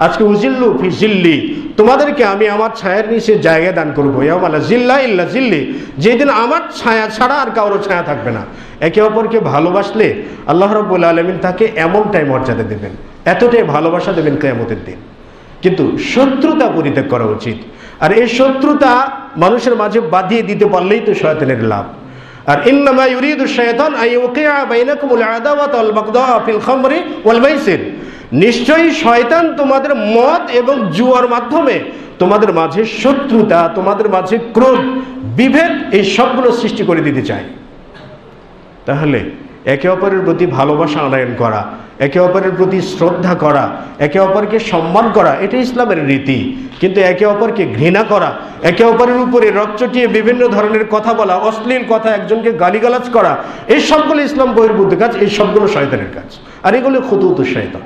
আজকে উজিল্লু ফি জিল্লি, তোমাদেরকে আমি আমার ছায়ার নিচে জায়গা দান করবো, ইয়াউমা লা জিল্লা ইল্লা জিল্লি, যেদিন আমার ছায়া ছাড়া আর কারো ছায়া থাকবে না। একে অপরকে ভালোবাসলে আল্লাহ রাব্বুল আলামিন তাকে এমনটাই মর্যাদা দেবেন, এতটাই ভালোবাসা দেবেন কিয়ামতের দিন। কিন্তু শত্রুতা পরিত্যাগ করা উচিত। আর এই শত্রুতা মানুষের মাঝে বাঁধিয়ে দিতে পারলেই তো শয়তানের লাভ। আর ইন্নামা ইউরিদু শাইতান আইয়ুকিয়া বাইনাকুমুল আদাওয়াতা ওয়াল বাগদা ফিল খামরি ওয়াল মাইসির, নিশ্চয়ই শয়তান তোমাদের মদ এবং জুয়ার মাধ্যমে তোমাদের মাঝে শত্রুতা, তোমাদের মাঝে ক্রোধ, বিভেদ, এই সবগুলো সৃষ্টি করে দিতে চায়। তাহলে একে অপরের প্রতি ভালোবাসা আনয়ন করা, একে অপরের প্রতি শ্রদ্ধা করা, একে অপরকে সম্মান করা, এটা ইসলামের রীতি। কিন্তু একে অপরকে ঘৃণা করা, একে অপরের উপরে রকচটিয়ে বিভিন্ন ধরনের কথা বলা, অশ্লীল কথা, একজনকে গালিগালাজ করা, এই সবগুলো ইসলাম বহির্ভূত কাজ, এই সবগুলো শয়তানের কাজ, আর এগুলো খুতুতুশ শয়তান।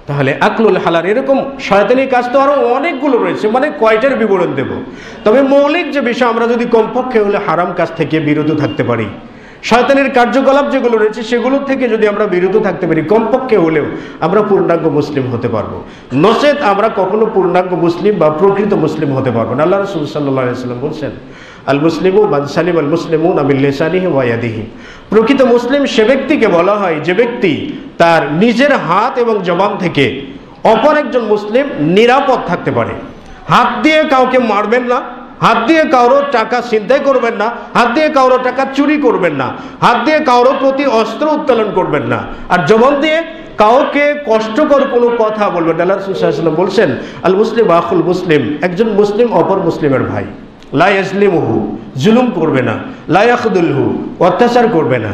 তাহলে আকলুল হালাল, এরকম শয়তানি কাজ তো আরো অনেকগুলো রয়েছে, মানে কয়টার বিবরণ দেব। তবে মৌলিক যে বিষয়, আমরা যদি কমপক্ষে হলে হারাম কাজ থেকে বিরত থাকতে পারি, শয়তানের কার্যকলাপ যেগুলো রয়েছে সেগুলো থেকে যদি আমরা বিরত থাকতে পারি, কমপক্ষে হলেও আমরা পূর্ণাঙ্গ মুসলিম হতে পারবো। নচেত আমরা কখনো পূর্ণাঙ্গ মুসলিম বা প্রকৃত মুসলিম হতে পারবো না। আল্লাহ রাসূল সাল্লাল্লাহু আলাইহি ওয়াসাল্লাম বলছেন, আল মুসলিমু মান সালিমাল মুসলিমুনা মিন লিসানিহি ওয়া ইয়াদিহি, প্রকৃত মুসলিম সে ব্যক্তিকে বলা হয় যে ব্যক্তি তার নিজের হাত এবং জবান থেকে অপর একজন মুসলিম নিরাপদ থাকতে পারে। হাত দিয়ে কাউকে মারবেন না, হাত দিয়ে কারোর টাকা ছিনতাই করবেন না, হাত দিয়ে কারোর টাকা চুরি করবেন না, হাত দিয়ে কারোর প্রতি অস্ত্র উত্তোলন করবেন না, আর জবান দিয়ে কাউকে কষ্টকর কোনো কথা বলবেন না। আল্লাহ রাসূল সাল্লাল্লাহু আলাইহি ওয়াসাল্লাম বলছেন, আল মুসলিম আখুল মুসলিম, একজন মুসলিম অপর মুসলিমের ভাই। লা ইয়াজলিমুহু, জুলুম করবে না। লা ইয়াখদুলহু, অত্যাচার করবে না।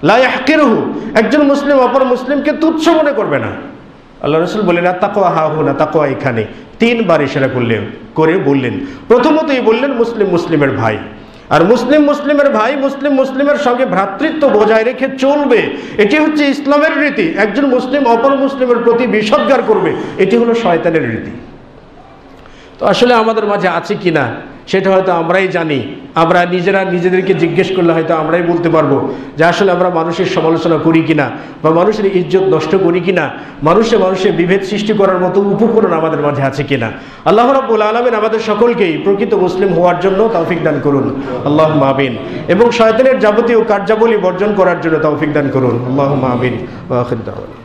লা ইয়াহকিরহু, একজন মুসলিম অপর মুসলিমকে তুচ্ছ মনে করবে না। আল্লাহ রাসূল বললেন, তাকওয়া হাহুনা, তাকওয়া এখানে। 3 বার ইশারা করে বললেন। প্রথমতই বললেন মুসলিম মুসলিমের ভাই, আর মুসলিম মুসলিমের ভাই মুসলিম মুসলিমের সঙ্গে ভ্রাতৃত্ব বজায় রেখে চলবে, এটি হচ্ছে ইসলামের রীতি। একজন মুসলিম অপর মুসলিমের প্রতি বিষোদ্গার করবে, এটি হলো শয়তানের রীতি। তো আসলে আমাদের মাঝে আছে কিনা সেটা হয়তো আমরাই জানি। আমরা নিজেদেরকে জিজ্ঞেস করলে হয়তো আমরাই বলতে পারবো যে আসলে আমরা মানুষের সমালোচনা করি কিনা, বা মানুষের ইজ্জত নষ্ট করি কিনা, মানুষে বিভেদ সৃষ্টি করার মতো উপকরণ আমাদের মাঝে আছে কিনা। আল্লাহ রাব্বুল আলামিন আমাদের সকলকেই প্রকৃত মুসলিম হওয়ার জন্য তৌফিক দান করুন, আল্লাহুম্মা আমিন। এবং শয়তানের যাবতীয় কার্যাবলী বর্জন করার জন্য তৌফিক দান করুন, আল্লাহুম্মা আমিন। ওয়া আখির দাওয়ানা।